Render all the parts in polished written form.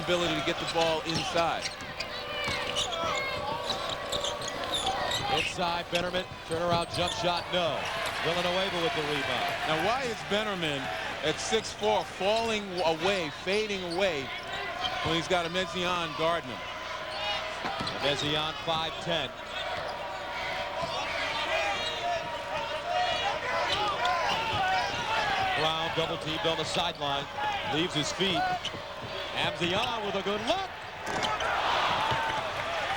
ability to get the ball inside. Inside, Bennerman, turnaround jump shot, no. Villanueva with the rebound. Now, why is Bennerman at 6'4" falling away, fading away, when he's got a Mezian guarding him? Mezian 5'10". Brown double teamed on the sideline, leaves his feet. Mezian with a good look.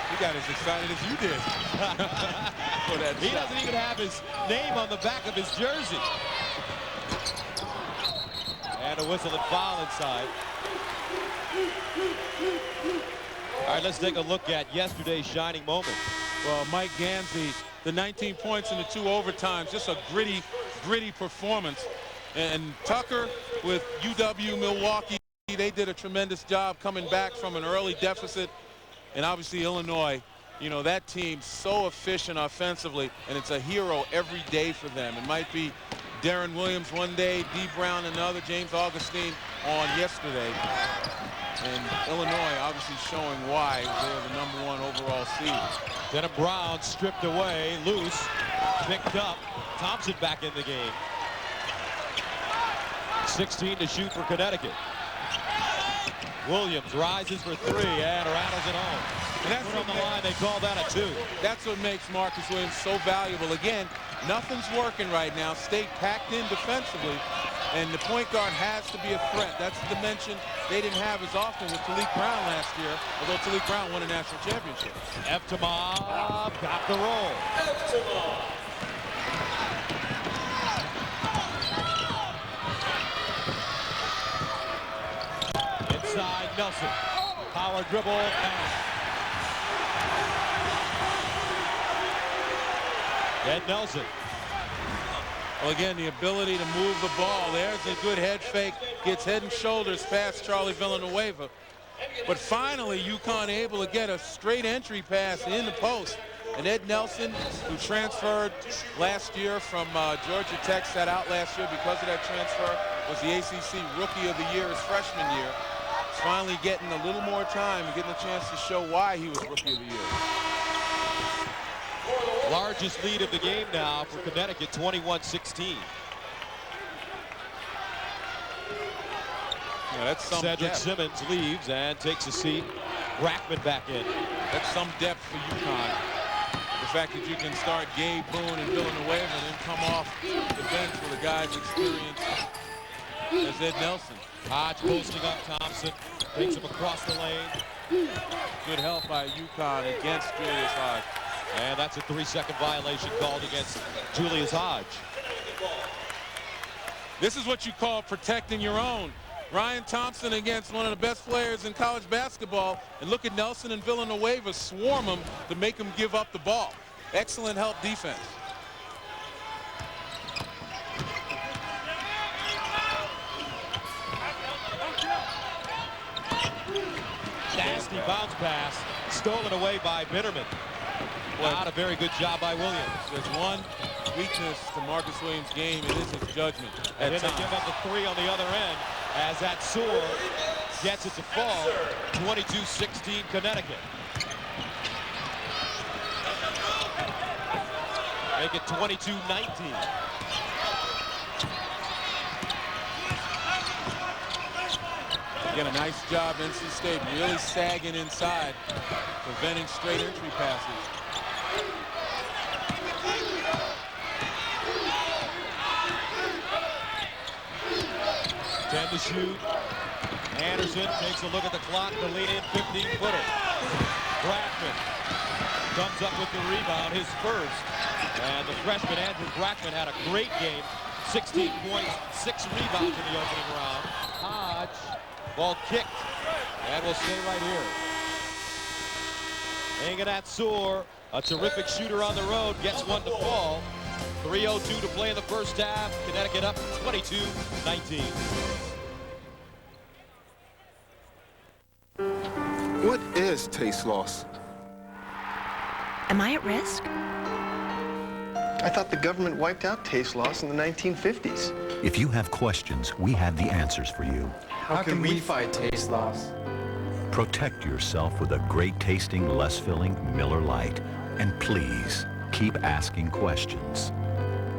He got as excited as you did. For that he shot. doesn't even have his name on the back of his jersey. And a whistle and foul inside. All right, let's take a look at yesterday's shining moment. Well, Mike Gansey, the 19 points in the 2 overtimes, just a gritty performance. And Tucker with UW Milwaukee, they did a tremendous job coming back from an early deficit. And obviously Illinois, you know, that team's so efficient offensively, and it's a hero every day for them. It might be Darren Williams one day, D. Brown another, James Augustine on yesterday. And Illinois obviously showing why they're the #1 overall seed. Denham Brown stripped away, loose, picked up. Thompson back in the game. 16 to shoot for Connecticut. Williams rises for 3 and rattles it home. And that's on the line, they call that a 2. That's what makes Marcus Williams so valuable. Again, nothing's working right now. State packed in defensively, and the point guard has to be a threat. That's the dimension they didn't have as often with Talik Brown last year, although Talik Brown won a national championship. Eftimov got the roll. Inside Nelson. Power dribble. And Nelson. Well, again, the ability to move the ball. There's a good head fake. Gets head and shoulders past Charlie Villanueva. But finally, UConn able to get a straight entry pass in the post. And Ed Nelson, who transferred last year from Georgia Tech, sat out last year because of that transfer, was the ACC Rookie of the Year his freshman year. He's finally getting a little more time and getting a chance to show why he was Rookie of the Year. Largest lead of the game now for Connecticut, 21-16. Yeah, that's some Cedric depth. Simmons leaves and takes a seat. Brackman back in. That's some depth for UConn. The fact that you can start Gabe Boone and Villanueva and then come off the bench with a guy as experienced as Ed Nelson. Hodge posting up Thompson. Takes him across the lane. Good help by UConn against Julius Hodge. And that's a 3-second violation called against Julius Hodge. This is what you call protecting your own. Ryan Thompson against one of the best players in college basketball. And look at Nelson and Villanueva swarm him to make him give up the ball. Excellent help defense. Nasty bounce pass. Stolen away by Bitterman. Not a very good job by Williams. There's one weakness to Marcus Williams' game. It is his judgment. And then they give up the 3 on the other end as that Soar gets it to fall. 22-16 Connecticut. Make it 22-19. Again, a nice job, NC State, really sagging inside, preventing straight entry passes. To shoot. Anderson takes a look at the clock, the lead in 15-footer. Brackman comes up with the rebound, his first. And the freshman Andrew Brackman had a great game. 16 points, 6 rebounds in the opening round. Hodge, ball kicked, and will stay right here. Anganat Soar, a terrific shooter on the road, gets one to fall. 3:02 to play in the first half. Connecticut up 22-19. What is taste loss? Am I at risk? I thought the government wiped out taste loss in the 1950s. If you have questions, we have the answers for you. How can we fight taste loss? Protect yourself with a great-tasting, less-filling Miller Lite. And please, keep asking questions.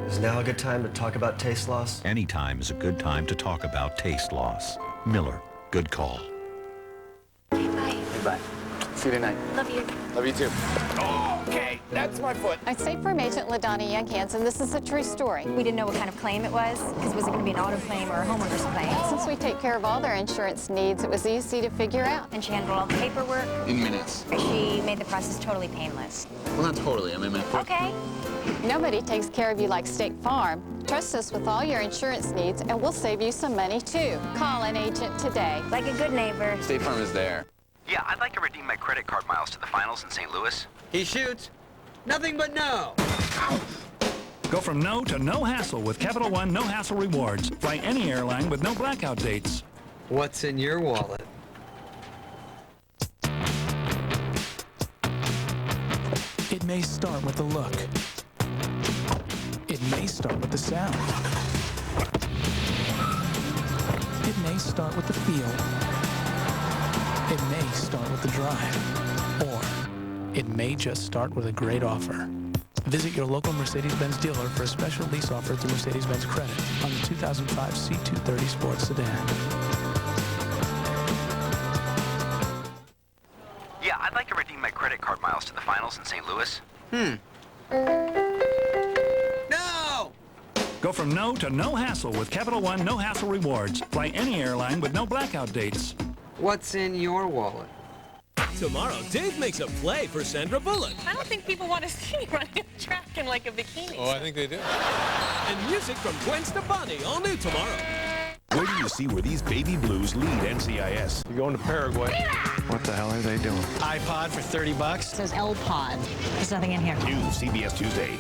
Is now a good time to talk about taste loss? Anytime is a good time to talk about taste loss. Miller, good call. Okay, bye. Bye. See you tonight. Love you. Love you too. Okay, that's my foot. I State Farm agent LaDonna Young Hansen. This is a true story. We didn't know what kind of claim it was, because was it going to be an auto claim or a homeowner's claim? Since we take care of all their insurance needs, it was easy to figure out. And she handled all the paperwork. In minutes. She made the process totally painless. Well, not totally. I mean, Okay. Nobody takes care of you like State Farm. Trust us with all your insurance needs, and we'll save you some money, too. Call an agent today. Like a good neighbor. State Farm is there. Yeah, I'd like to redeem my credit card miles to the finals in St. Louis. He shoots. Nothing but no. Go from no to no hassle with Capital One No Hassle Rewards. Fly any airline with no blackout dates. What's in your wallet? It may start with the look. It may start with the sound. It may start with the feel. It may start with the drive. Or it may just start with a great offer. Visit your local Mercedes-Benz dealer for a special lease offer through Mercedes-Benz Credit on the 2005 C230 Sports Sedan. Yeah, I'd like to redeem my credit card miles to the finals in St. Louis. No! Go from no to no hassle with Capital One No Hassle Rewards. Fly any airline with no blackout dates. What's in your wallet? Tomorrow, Dave makes a play for Sandra Bullock. I don't think people want to see me running a track in like a bikini. Oh, I think they do. And music from Gwen Stefani, all new tomorrow. Where do you see where these baby blues lead NCIS? You're going to Paraguay. What the hell are they doing? iPod for $30. It says L-Pod. There's nothing in here. New CBS Tuesday.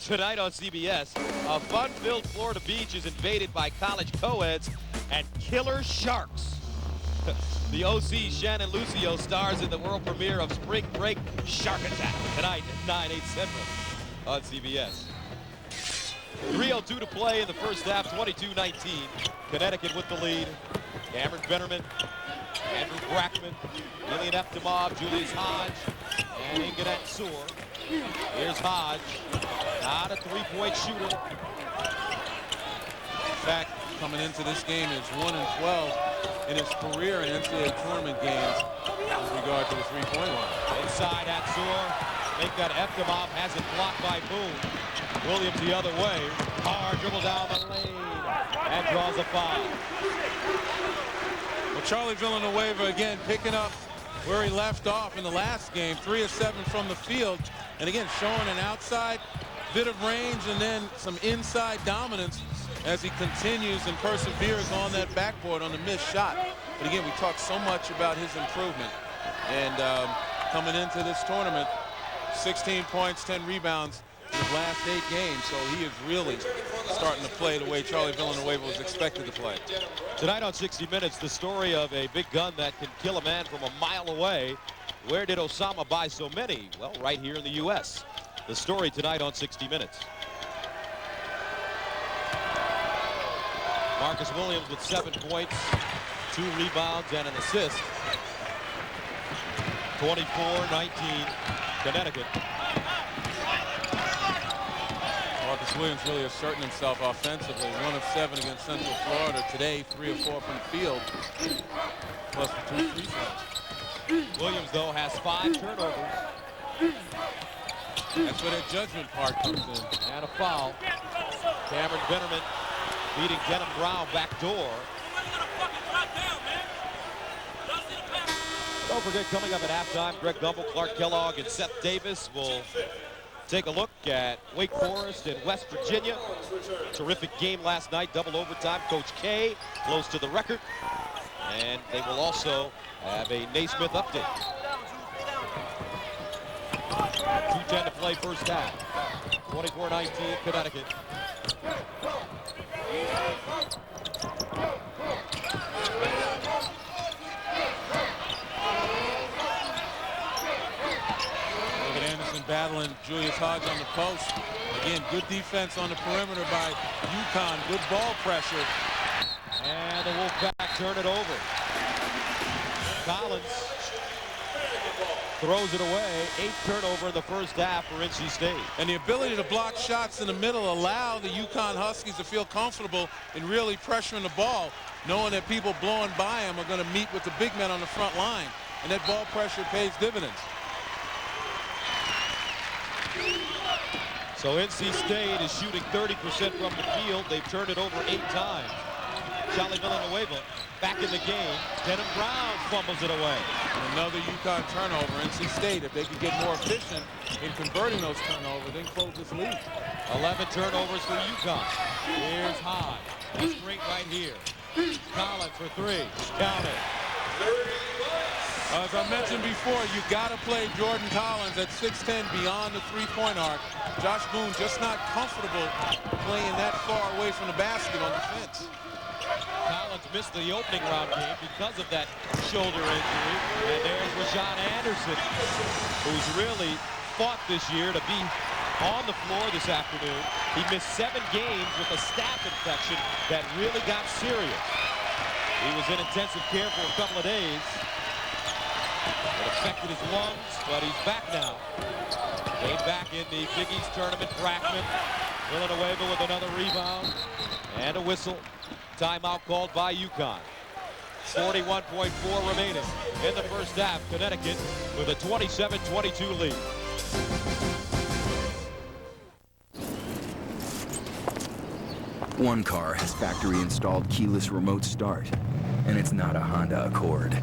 Tonight on CBS, a fun-filled Florida beach is invaded by college co-eds and killer sharks. The OC Shannon Lucio stars in the world premiere of Spring Break Shark Attack tonight at 9/8 Central on CBS. 3:02 to play in the first half, 22-19. Connecticut with the lead. Cameron Bennerman, Andrew Brackman, Lillian Eftimov, Julius Hodge, and Inganet Soor. Here's Hodge, not a three-point shooter. In fact, coming into this game is 1-12 in his career in NCAA tournament games with regard to the three-point line. Inside at Soor. Make that Eftimov has it blocked by Boone. Williams the other way. Hard dribble down the lane and draws a foul. Well, Charlie Villanueva again picking up where he left off in the last game. 3 of 7 from the field. And again, showing an outside bit of range and then some inside dominance as he continues and perseveres on that backboard on the missed shot. But again, we talked so much about his improvement. And coming into this tournament, 16 points, 10 rebounds in his last 8 games. So he is really starting to play the way Charlie Villanueva was expected to play. Tonight on 60 Minutes, the story of a big gun that can kill a man from a mile away. Where did Osama buy so many? Well, right here in the U.S. The story tonight on 60 Minutes. Marcus Williams with 7 points, 2 rebounds, and an assist. 24-19, Connecticut. Marcus Williams really asserting himself offensively. 1 of 7 against Central Florida. Today, 3 of 4 from the field, plus the 2 free throws. Williams, though, has 5 turnovers. That's where that judgment part comes in. And a foul. Cameron Bennerman beating Denham Brown back door. Don't forget, coming up at halftime, Greg Gumbel, Clark Kellogg, and Seth Davis will take a look at Wake Forest and West Virginia. Terrific game last night, double overtime. Coach K close to the record. And they will also have a Naismith update. 2:10 to play first half. 24-19 Connecticut. Look at Anderson battling Julius Hodge on the post. Again, good defense on the perimeter by UConn. Good ball pressure. And the Wolfpack turn it over. Collins throws it away. 8th turnover in the first half for NC State. And the ability to block shots in the middle allow the UConn Huskies to feel comfortable in really pressuring the ball, knowing that people blowing by them are going to meet with the big men on the front line. And that ball pressure pays dividends. So NC State is shooting 30% from the field. They've turned it over 8 times. Charlie Villanueva back in the game. Denham Brown fumbles it away. Another UConn turnover. NC State, if they could get more efficient in converting those turnovers, then close this lead. 11 turnovers for UConn. Here's High. Straight right here. Collins for 3. Count it. As I mentioned before, you got to play Jordan Collins at 6'10" beyond the three-point arc. Josh Boone just not comfortable playing that far away from the basket on defense. Collins missed the opening round game because of that shoulder injury. And there's Rashawn Anderson, who's really fought this year to be on the floor this afternoon. He missed 7 games with a staph infection that really got serious. He was in intensive care for a couple of days. It affected his lungs, but he's back now. Came back in the Big East tournament. Brackman, Villanueva with another rebound and a whistle. Timeout called by UConn. 41.4 remaining in the first half. Connecticut with a 27-22 lead. One car has factory-installed keyless remote start, and it's not a Honda Accord.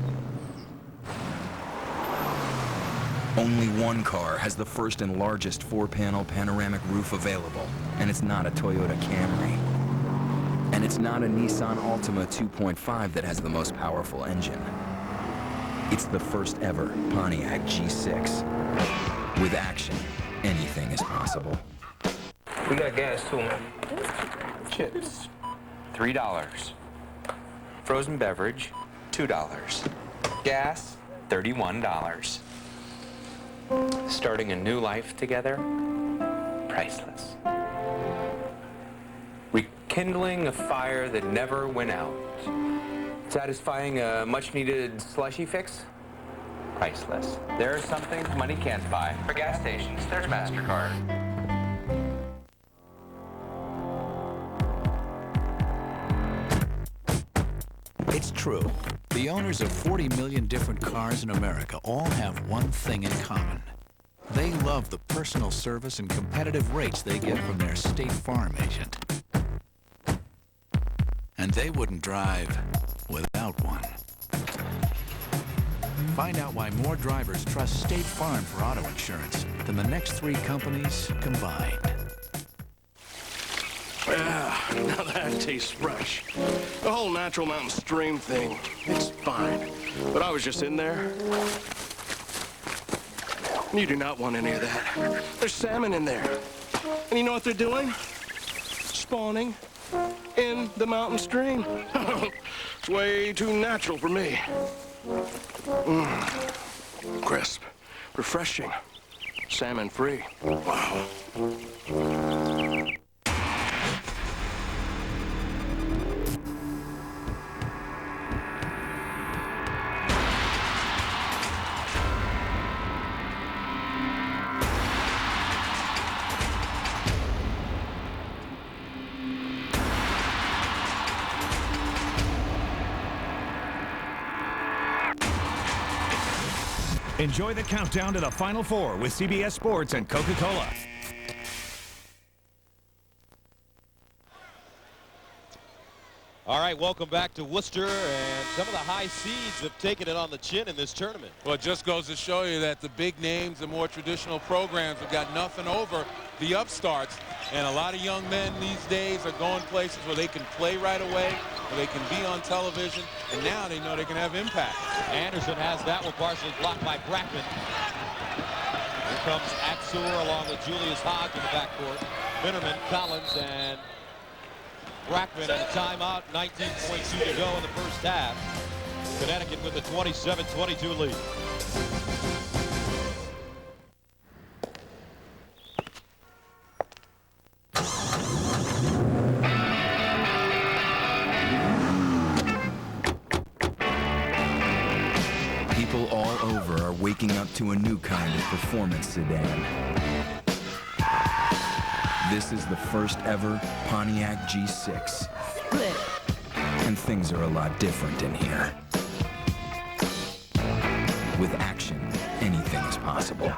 Only one car has the first and largest 4-panel panoramic roof available, and it's not a Toyota Camry. And it's not a Nissan Altima 2.5 that has the most powerful engine. It's the first ever Pontiac G6. With action, anything is possible. We got gas too, man. Chips, $3. Frozen beverage, $2. Gas, $31. Starting a new life together, priceless. Rekindling a fire that never went out. Satisfying a much-needed slushy fix, priceless. There are some things money can't buy. For gas stations, there's MasterCard. It's true. The owners of 40 million different cars in America all have one thing in common. They love the personal service and competitive rates they get from their State Farm agent. And they wouldn't drive without one. Find out why more drivers trust State Farm for auto insurance than the next 3 companies combined. Now that tastes fresh. The whole Natural Mountain Stream thing, it's fine. But I was just in there. You do not want any of that. There's salmon in there. And you know what they're doing? Spawning in the mountain stream. It's way too natural for me. Crisp, refreshing, salmon-free. Wow. Enjoy the countdown to the Final Four with CBS Sports and Coca-Cola. All right, welcome back to Worcester, and some of the high seeds have taken it on the chin in this tournament. Well, it just goes to show you that the big names, the more traditional programs have got nothing over the upstarts, and a lot of young men these days are going places where they can play right away, where they can be on television, and now they know they can have impact. Anderson has that one partially blocked by Brackman. Here comes Atsur along with Julius Hogg in the backcourt. Finnerman, Collins, and Brackman at a timeout. 19.2 to go in the first half. Connecticut with a 27-22 lead. waking up to a new kind of performance sedan. This is the first ever Pontiac G6. And things are a lot different in here. With action, anything is possible.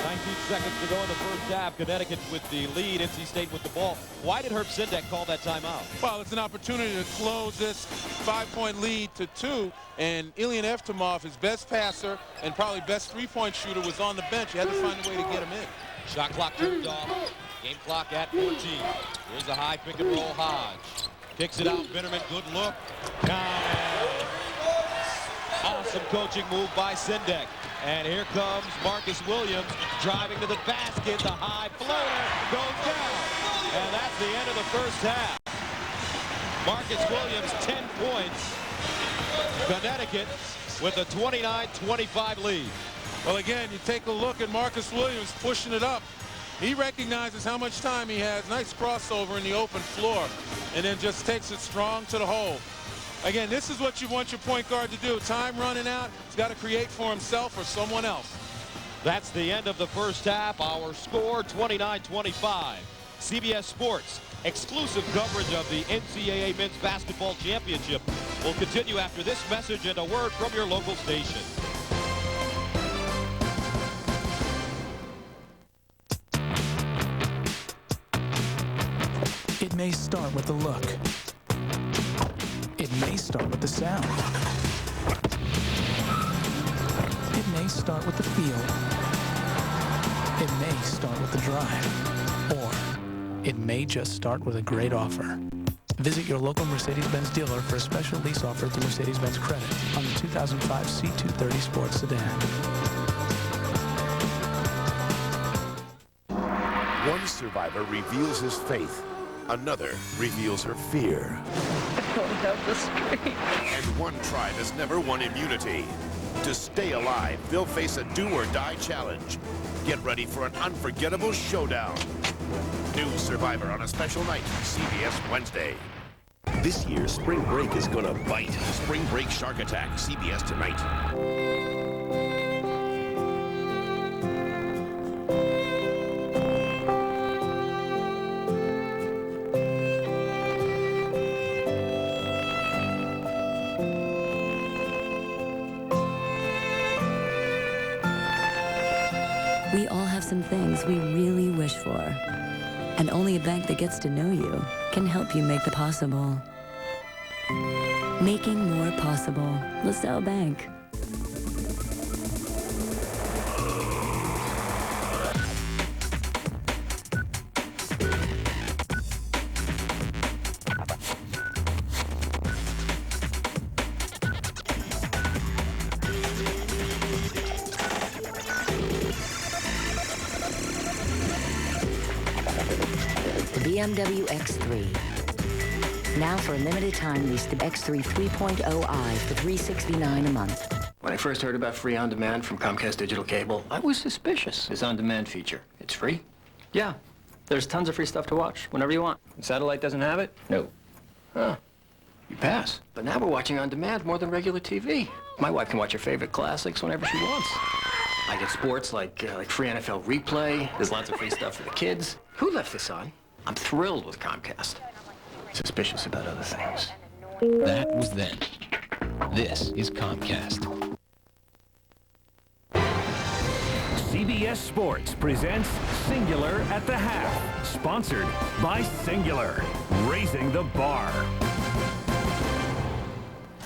19 seconds to go in the first half. Connecticut with the lead. NC State with the ball. Why did Herb Sindek call that timeout? Well, it's an opportunity to close this 5-point lead to 2. And Ilyan Eftimov, his best passer and probably best three-point shooter, was on the bench. You had to find a way to get him in. Shot clock turned off. Game clock at 14. Here's a high pick and roll. Hodge kicks it out. Bitterman, good look. Got it. Awesome coaching move by Sindek. And here comes Marcus Williams driving to the basket. The high floater goes down. And that's the end of the first half. Marcus Williams, 10 points. Connecticut with a 29-25 lead. Well, again, you take a look at Marcus Williams pushing it up. He recognizes how much time he has. Nice crossover in the open floor. And then just takes it strong to the hole. Again, this is what you want your point guard to do. Time running out. He's got to create for himself or someone else. That's the end of the first half. Our score, 29-25. CBS Sports exclusive coverage of the NCAA Men's Basketball Championship will continue after this message and a word from your local station. It may start with the look. It may start with the sound. It may start with the feel. It may start with the drive. Or it may just start with a great offer. Visit your local Mercedes-Benz dealer for a special lease offer through Mercedes-Benz Credit on the 2005 C230 Sports Sedan. One survivor reveals his faith. Another reveals her fear. I don't have the strength. And one tribe has never won immunity. To stay alive, they'll face a do-or-die challenge. Get ready for an unforgettable showdown. New Survivor on a special night, CBS Wednesday. This year, spring break is gonna bite. Spring Break Shark Attack, CBS tonight. We all have some things we really wish for. And only a bank that gets to know you can help you make the possible. Making more possible. LaSalle Bank. BMW X3. Now for a limited time, lease the X3 3.0i for $369 a month. When I first heard about free on-demand from Comcast Digital Cable, I was suspicious. This on-demand feature, it's free? Yeah, there's tons of free stuff to watch whenever you want. Satellite doesn't have it? No. Huh. You pass. But now we're watching on demand more than regular TV. My wife can watch her favorite classics whenever she wants. I get sports like free NFL replay. There's lots of free stuff for the kids. Who left this on? I'm thrilled with Comcast. Suspicious about other things. That was then. This is Comcast. CBS Sports presents Singular at the Half, sponsored by Singular, raising the bar.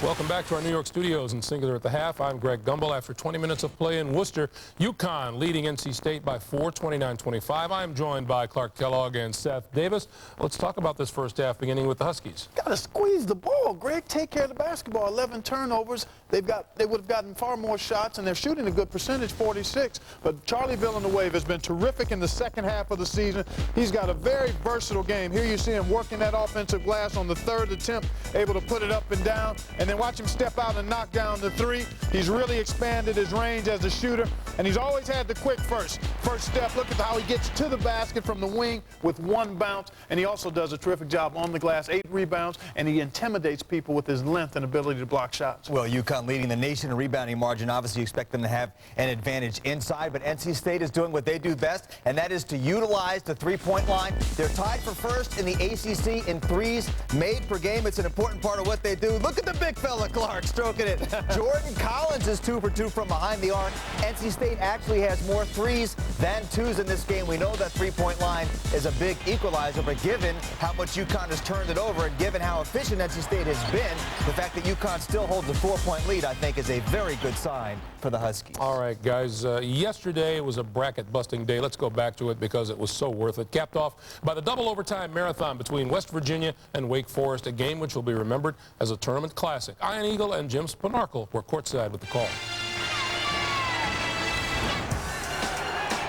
Welcome back to our New York studios in Singular at the Half. I'm Greg Gumbel. After 20 minutes of play in Worcester, UConn leading NC State by 4, 29-25. I am joined by Clark Kellogg and Seth Davis. Let's talk about this first half, beginning with the Huskies. Got to squeeze the ball, Greg. Take care of the basketball. 11 turnovers. They would have gotten far more shots, and they're shooting a good percentage, 46. But Charlie Villanueva has been terrific in the second half of the season. He's got a very versatile game. Here you see him working that offensive glass on the third attempt, able to put it up and down. And and then watch him step out and knock down the three. He's really expanded his range as a shooter, and he's always had the quick first step. Look at how he gets to the basket from the wing with one bounce, and he also does a terrific job on the glass, 8 rebounds, and he intimidates people with his length and ability to block shots. Well, UConn leading the nation in rebounding margin. Obviously, you expect them to have an advantage inside, but NC State is doing what they do best, and that is to utilize the three-point line. They're tied for first in the ACC in threes made per game. It's an important part of what they do. Look at the big fella, Clark, stroking it. Jordan Collins is 2 for 2 from behind the arc. NC State actually has more threes than twos in this game. We know that three-point line is a big equalizer, but given how much UConn has turned it over and given how efficient NC State has been, the fact that UConn still holds a 4-point lead, I think, is a very good sign for the Huskies. All right, guys. Yesterday was a bracket-busting day. Let's go back to it because it was so worth it. Capped off by the double overtime marathon between West Virginia and Wake Forest, a game which will be remembered as a tournament classic. Ian Eagle and Jim Spanarkel were courtside with the call.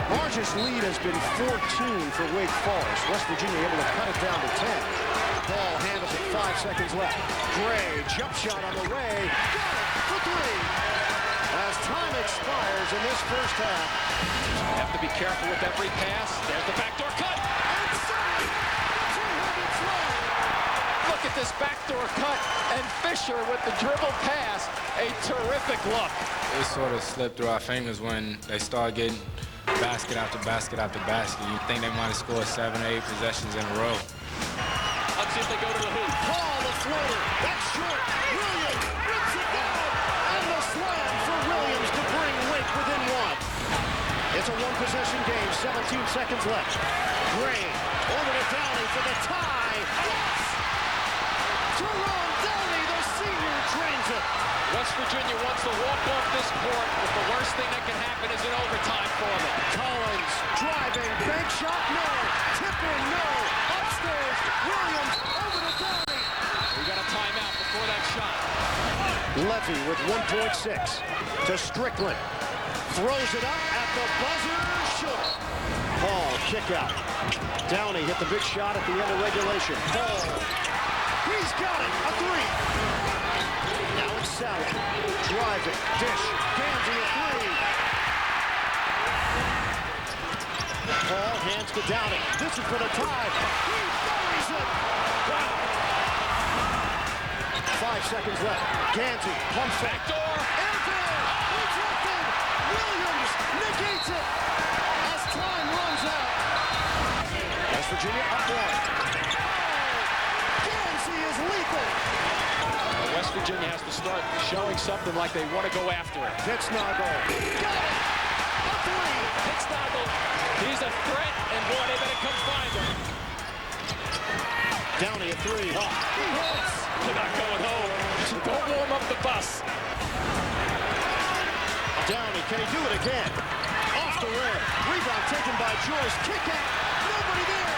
Largest lead has been 14 for Wake Forest. West Virginia able to cut it down to 10. Ball handles it, 5 seconds left. Gray, jump shot on the way. Got it for 3. As time expires in this first half. Have to be careful with every pass. There's the backdoor cut. Inside. 2 minutes left. Look at this backdoor cut. And Fisher with the dribble pass. A terrific look. It sort of slipped through our fingers when they started getting basket after basket after basket. You think they might have scored 7 or 8 possessions in a row. Let's see if they go to the hoop. Paul, the floater. That's short. Williams rips it down. And the slam for Williams to bring Wake within 1. It's a one-possession game. 17 seconds left. Gray over to Downey for the tie. Yes! Jerome Downey, the senior, drains it. West Virginia wants to walk off this court, but the worst thing that can happen is an overtime for them. Collins driving, bank shot, no. Tip in, no. Upstairs, Williams over to Downey. We got a timeout before that shot. Levy with 1.6 to Strickland. Throws it up at the buzzer, short. Paul, kick out. Downey hit the big shot at the end of regulation. Paul, he's got it, a 3. Now it's Sally. Driving. Dish. Gansey a 3. Paul hands to Downey. This is for the tie. He buries it. Wow. 5 seconds left. Gansey. Pump back door. Airfield. Rejected. Williams negates it as time runs out. West Virginia up 1. Gansey is lethal. West Virginia has to start showing something like they want to go after it. Pittsnagel. Got it. A 3. Pittsnagel. He's a threat, and boy, they better come find him. Downey a 3. Oh. He hits. They're not going home. So don't warm up the bus. Downey, can he do it again? Off the rim. Rebound taken by Joyce. Kick out. Nobody there.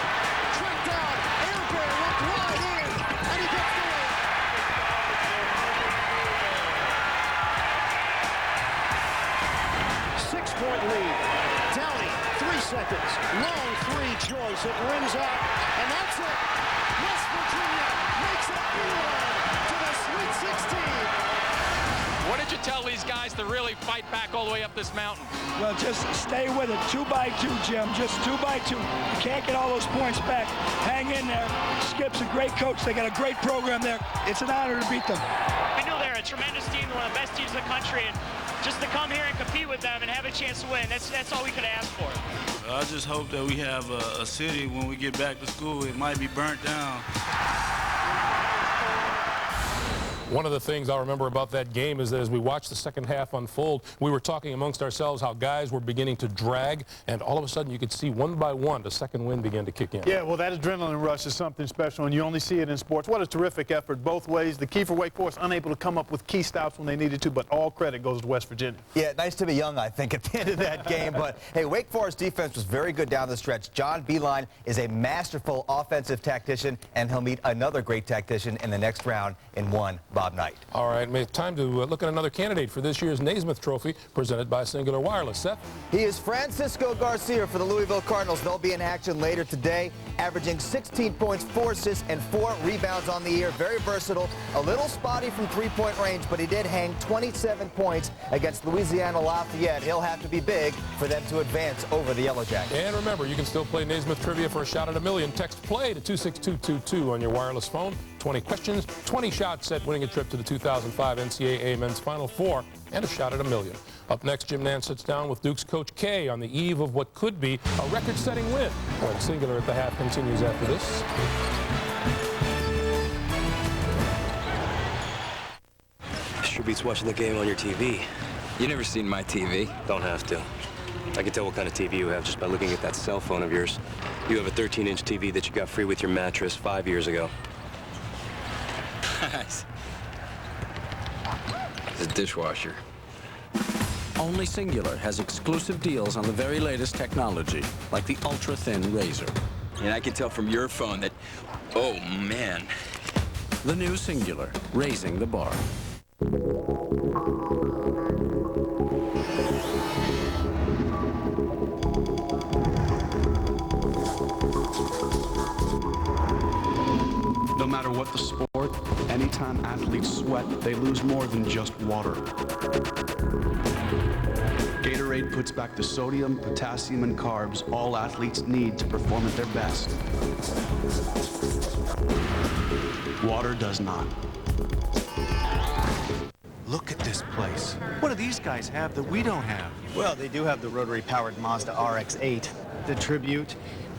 Tracked down. Airbear looked wide in. And he gets the win. 6-point lead. Downey, 3 seconds. Long 3, Joyce. It rings out. And that's it. West Virginia makes a beeline to the Sweet 16. What did you tell these guys to really fight back all the way up this mountain? Well, just stay with it. 2 by 2, Jim. Just 2 by 2. You can't get all those points back. Hang in there. Skip's a great coach. They got a great program there. It's an honor to beat them. We know they're a tremendous team, one of the best teams in the country, and just to come here and compete with them and have a chance to win, that's all we could ask for. I just hope that we have a city when we get back to school, it might be burnt down. One of the things I remember about that game is that as we watched the second half unfold, we were talking amongst ourselves how guys were beginning to drag, and all of a sudden you could see one by one the second wind begin to kick in. Yeah, well, that adrenaline rush is something special, and you only see it in sports. What a terrific effort both ways. The key for Wake Forest, unable to come up with key stops when they needed to, but all credit goes to West Virginia. Yeah, nice to be young, I think, at the end of that game. But, hey, Wake Forest defense was very good down the stretch. John Beilein is a masterful offensive tactician, and he'll meet another great tactician in the next round in 1 by Bob Knight. All right, time to look at another candidate for this year's Naismith Trophy presented by Singular Wireless. Seth? He is Francisco Garcia for the Louisville Cardinals. They'll be in action later today, averaging 16 points, 4 assists, and 4 rebounds on the year. Very versatile, a little spotty from three-point range, but he did hang 27 points against Louisiana Lafayette. He'll have to be big for them to advance over the Yellow Jackets. And remember, you can still play Naismith Trivia for a shot at $1 million. Text PLAY to 26222 on your wireless phone. 20 questions, 20 shots at winning a trip to the 2005 NCAA Men's Final Four, and a shot at $1 million. Up next, Jim Nantz sits down with Duke's Coach K on the eve of what could be a record-setting win. When Singular at the Half continues after this. Sure beats watching the game on your TV. You never seen my TV? Don't have to. I can tell what kind of TV you have just by looking at that cell phone of yours. You have a 13-inch TV that you got free with your mattress 5 years ago. Nice. It's a dishwasher. Only Singular has exclusive deals on the very latest technology, like the ultra-thin razor. And I can tell from your phone that, oh man. The new Singular, raising the bar. No matter what the sport, anytime athletes sweat, they lose more than just water. Gatorade puts back the sodium, potassium, and carbs all athletes need to perform at their best. Water does not. Look at this place. What do these guys have that we don't have? Well, they do have the rotary-powered Mazda RX-8, the Tribute,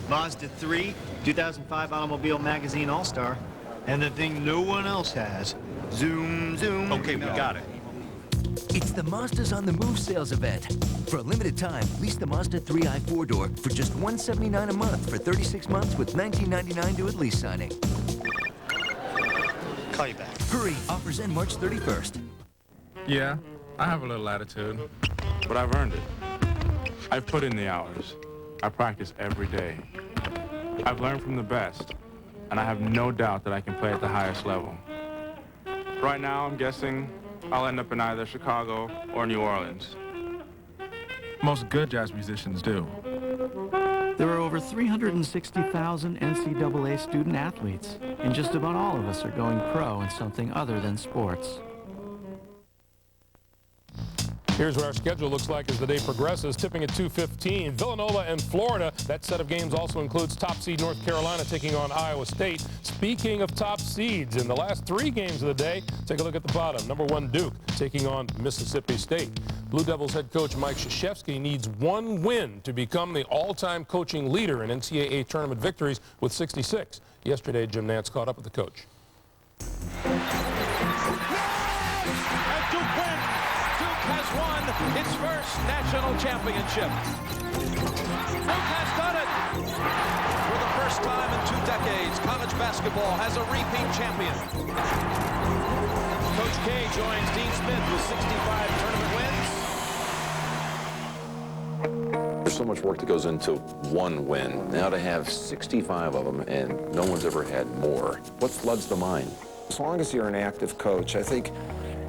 Mazda 3, 2005 Automobile Magazine All-Star, and the thing no one else has, Zoom Zoom. Okay, we got it. It's the Mazda's on the Move sales event. For a limited time, lease the Mazda 3i 4-door for just $179 a month for 36 months with $19.99 due at lease signing. Call you back. Hurry, offers end March 31st. Yeah, I have a little attitude, but I've earned it. I've put in the hours. I practice every day. I've learned from the best, and I have no doubt that I can play at the highest level. Right now, I'm guessing I'll end up in either Chicago or New Orleans. Most good jazz musicians do. There are over 360,000 NCAA student athletes, and just about all of us are going pro in something other than sports. Here's what our schedule looks like as the day progresses. Tipping at 2:15, Villanova and Florida. That set of games also includes top seed North Carolina taking on Iowa State. Speaking of top seeds, in the last 3 games of the day, take a look at the bottom. Number 1, Duke taking on Mississippi State. Blue Devils head coach Mike Krzyzewski needs 1 win to become the all-time coaching leader in NCAA tournament victories with 66. Yesterday, Jim Nantz caught up with the coach. Has won its first national championship. Duke has done it. For the first time in 2 decades, college basketball has a repeat champion. Coach K joins Dean Smith with 65 tournament wins. There's so much work that goes into 1 win. Now to have 65 of them, and no one's ever had more. What floods the mind? As long as you're an active coach, I think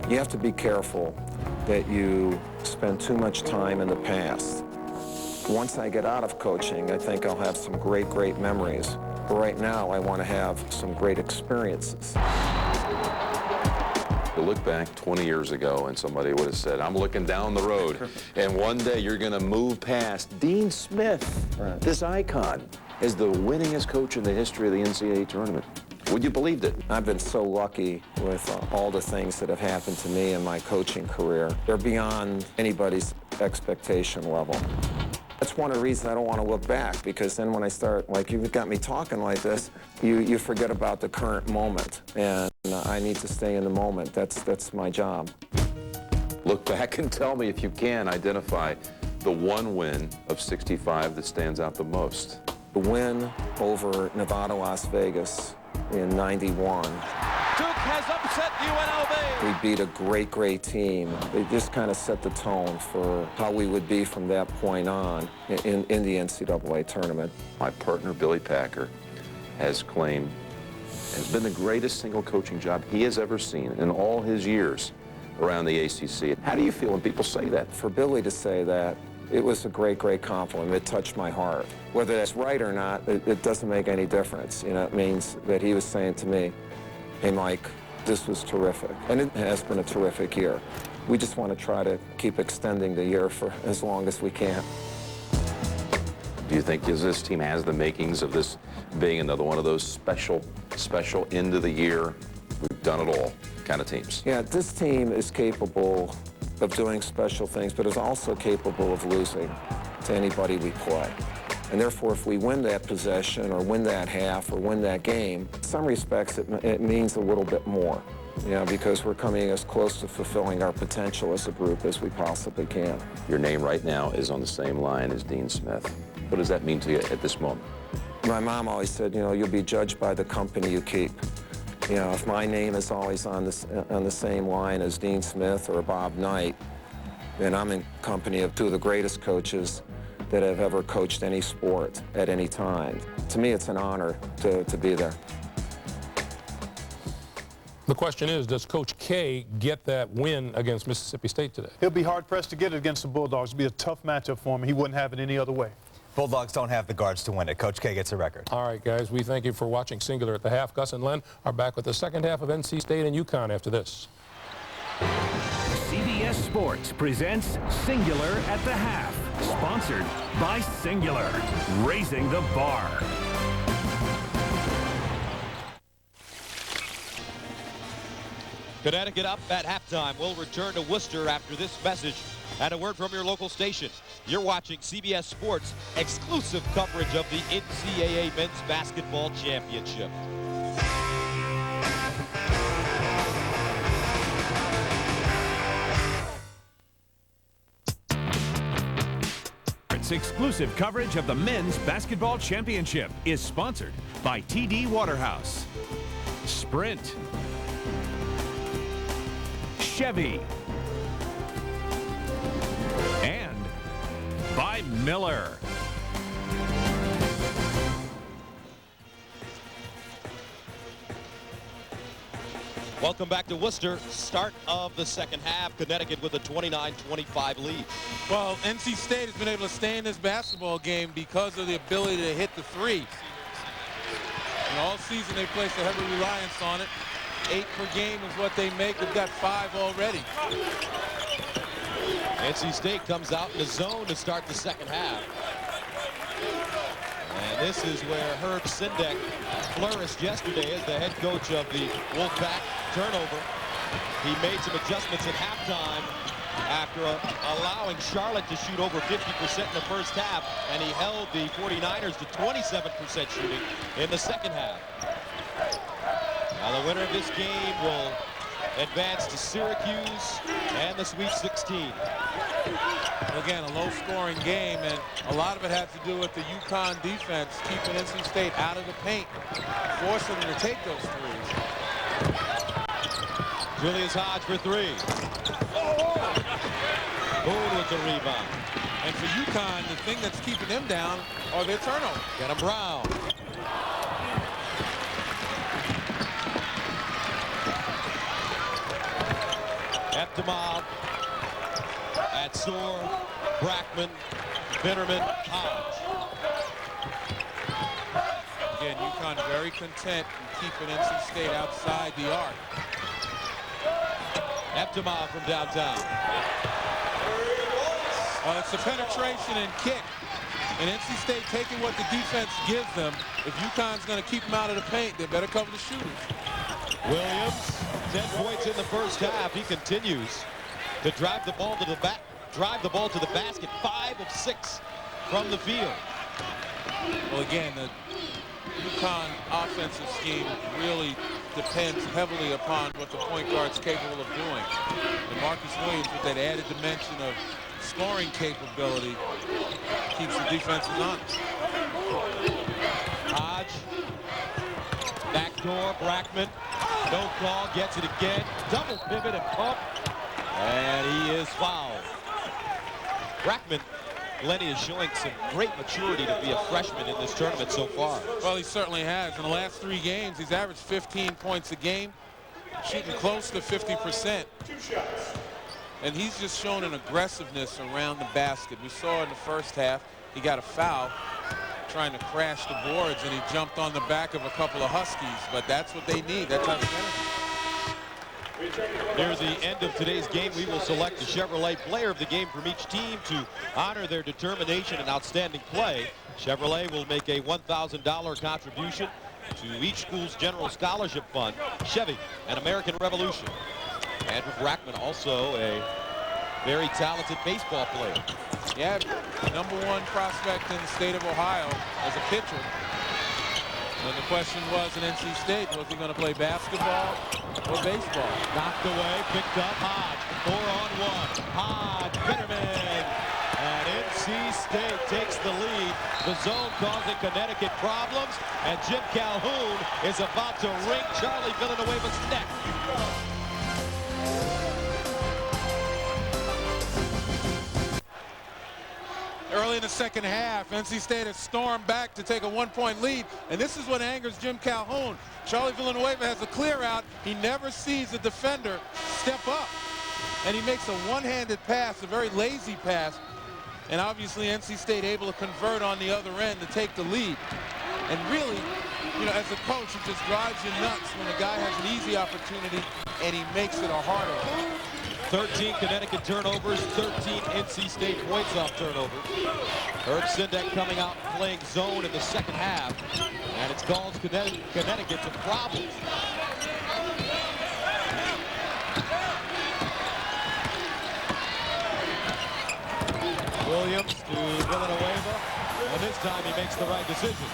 you have to be careful that you spend too much time in the past. Once I get out of coaching, I think I'll have some great, great memories. But right now, I want to have some great experiences. To look back 20 years ago and somebody would have said, I'm looking down the road, and one day you're going to move past Dean Smith, this icon, as the winningest coach in the history of the NCAA tournament. Would you believed it? I've been so lucky with all the things that have happened to me in my coaching career. They're beyond anybody's expectation level. That's one of the reasons I don't want to look back, because then when I start, like you've got me talking like this, you forget about the current moment, and I need to stay in the moment. That's my job. Look back and tell me if you can identify the 1 win of 65 that stands out the most. The win over Nevada, Las Vegas in '91. Duke has upset UNLV. We beat a great, great team. They just kind of set the tone for how we would be from that point on in the NCAA tournament. My partner, Billy Packer, has claimed has been the greatest single coaching job he has ever seen in all his years around the ACC. How do you feel when people say that? For Billy to say that, it was a great, great compliment. It touched my heart. Whether that's right or not, it doesn't make any difference. You know, it means that he was saying to me, hey, Mike, this was terrific. And it has been a terrific year. We just want to try to keep extending the year for as long as we can. Do you think this team has the makings of this being another one of those special end of the year, we've done it all kind of teams? Yeah, this team is capable of doing special things, but is also capable of losing to anybody we play. And therefore, if we win that possession or win that half or win that game, in some respects it means a little bit more, you know, because we're coming as close to fulfilling our potential as a group as we possibly can. Your name right now is on the same line as Dean Smith. What does that mean to you at this moment? My mom always said, you know, you'll be judged by the company you keep. You know, if my name is always on the same line as Dean Smith or Bob Knight, then I'm in company of two of the greatest coaches that have ever coached any sport at any time. To me, it's an honor to be there. The question is, does Coach K get that win against Mississippi State today? He'll be hard-pressed to get it against the Bulldogs. It'll be a tough matchup for him. He wouldn't have it any other way. Bulldogs don't have the guards to win it. Coach K gets a record. All right, guys, we thank you for watching Singular at the Half. Gus and Len are back with the second half of NC State and UConn after this. CBS Sports presents Singular at the Half, sponsored by Singular, raising the bar. Connecticut up at halftime. We'll return to Worcester after this message and a word from your local station. You're watching CBS Sports exclusive coverage of the NCAA Men's Basketball Championship. Exclusive coverage of the Men's Basketball Championship is sponsored by TD Waterhouse, Sprint, Chevy, and by Miller. Welcome back to Worcester. Start of the second half. Connecticut with a 29-25 lead. Well, NC State has been able to stay in this basketball game because of the ability to hit the three. And all season they placed a heavy reliance on it. 8 per game is what they make. They've got 5 already. NC State comes out in the zone to start the second half. And this is where Herb Sindek flourished yesterday as the head coach of the Wolfpack. Turnover. He made some adjustments at halftime after allowing Charlotte to shoot over 50% in the first half, and he held the 49ers to 27% shooting in the second half. Now the winner of this game will advance to Syracuse and the Sweet 16. Again, a low-scoring game, and a lot of it had to do with the UConn defense keeping NC State out of the paint, forcing them to take those threes. Julius Hodge for 3. Boone with the rebound. And for UConn, the thing that's keeping them down are their turnovers. Get him Brown. Eptimov, Atsor, Brackman, Bitterman, Hodge. Again, UConn very content in keeping NC State outside the arc. Eptimov from downtown. It's the penetration and kick. And NC State taking what the defense gives them. If UConn's going to keep them out of the paint, they better cover the shooters. Williams, 10 points in the first half. He continues to drive the ball to the basket. 5 of 6 from the field. Well, again, the UConn offensive scheme really depends heavily upon what the point guard's capable of doing. And Marcus Williams, with that added dimension of scoring capability, keeps the defenses honest. Hodge, backdoor, Brackman, no call, gets it again, double pivot and pump, and he is fouled. Brackman Glennie is showing some great maturity to be a freshman in this tournament so far. Well, he certainly has. In the last 3 games, he's averaged 15 points a game, shooting close to 50%. And he's just shown an aggressiveness around the basket. We saw in the first half, he got a foul trying to crash the boards, and he jumped on the back of a couple of Huskies. But that's what they need, that type of energy. Near the end of today's game, we will select a Chevrolet player of the game from each team to honor their determination and outstanding play. Chevrolet will make a $1,000 contribution to each school's general scholarship fund. Chevy, an American Revolution. Andrew Brackman, also a very talented baseball player. Yeah, #1 prospect in the state of Ohio as a pitcher. And the question was in NC State, was he going to play basketball or baseball? Knocked away, picked up Hodge. 4-on-1. Hodge, Bitterman. And NC State takes the lead. The zone causing Connecticut problems. And Jim Calhoun is about to wring Charlie Villanueva's neck. Early in the second half, NC State has stormed back to take a 1-point lead, and this is what angers Jim Calhoun. Charlie Villanueva has a clear out. He never sees the defender step up, and he makes a one-handed pass, a very lazy pass, and obviously NC State able to convert on the other end to take the lead. And really, you know, as a coach, it just drives you nuts when a guy has an easy opportunity and he makes it a harder one. 13 Connecticut turnovers, 13 NC State points off turnovers. Herb Sindek coming out playing zone in the second half, and it's caused Connecticut some problems. Williams to Villanueva, and this time he makes the right decision.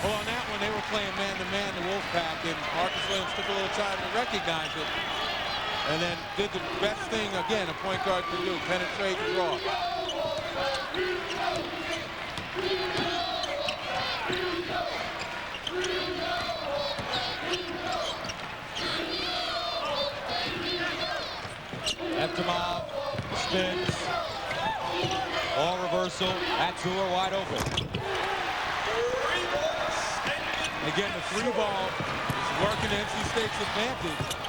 Well, on that one, they were playing man-to-man, the Wolfpack, and Marcus Williams took a little time to recognize it. And then did the best thing, again, a point guard can do, penetrate and draw. Eftimov spins. Ball reversal. Atzur wide open. Again, the 3 ball is working to NC State's advantage.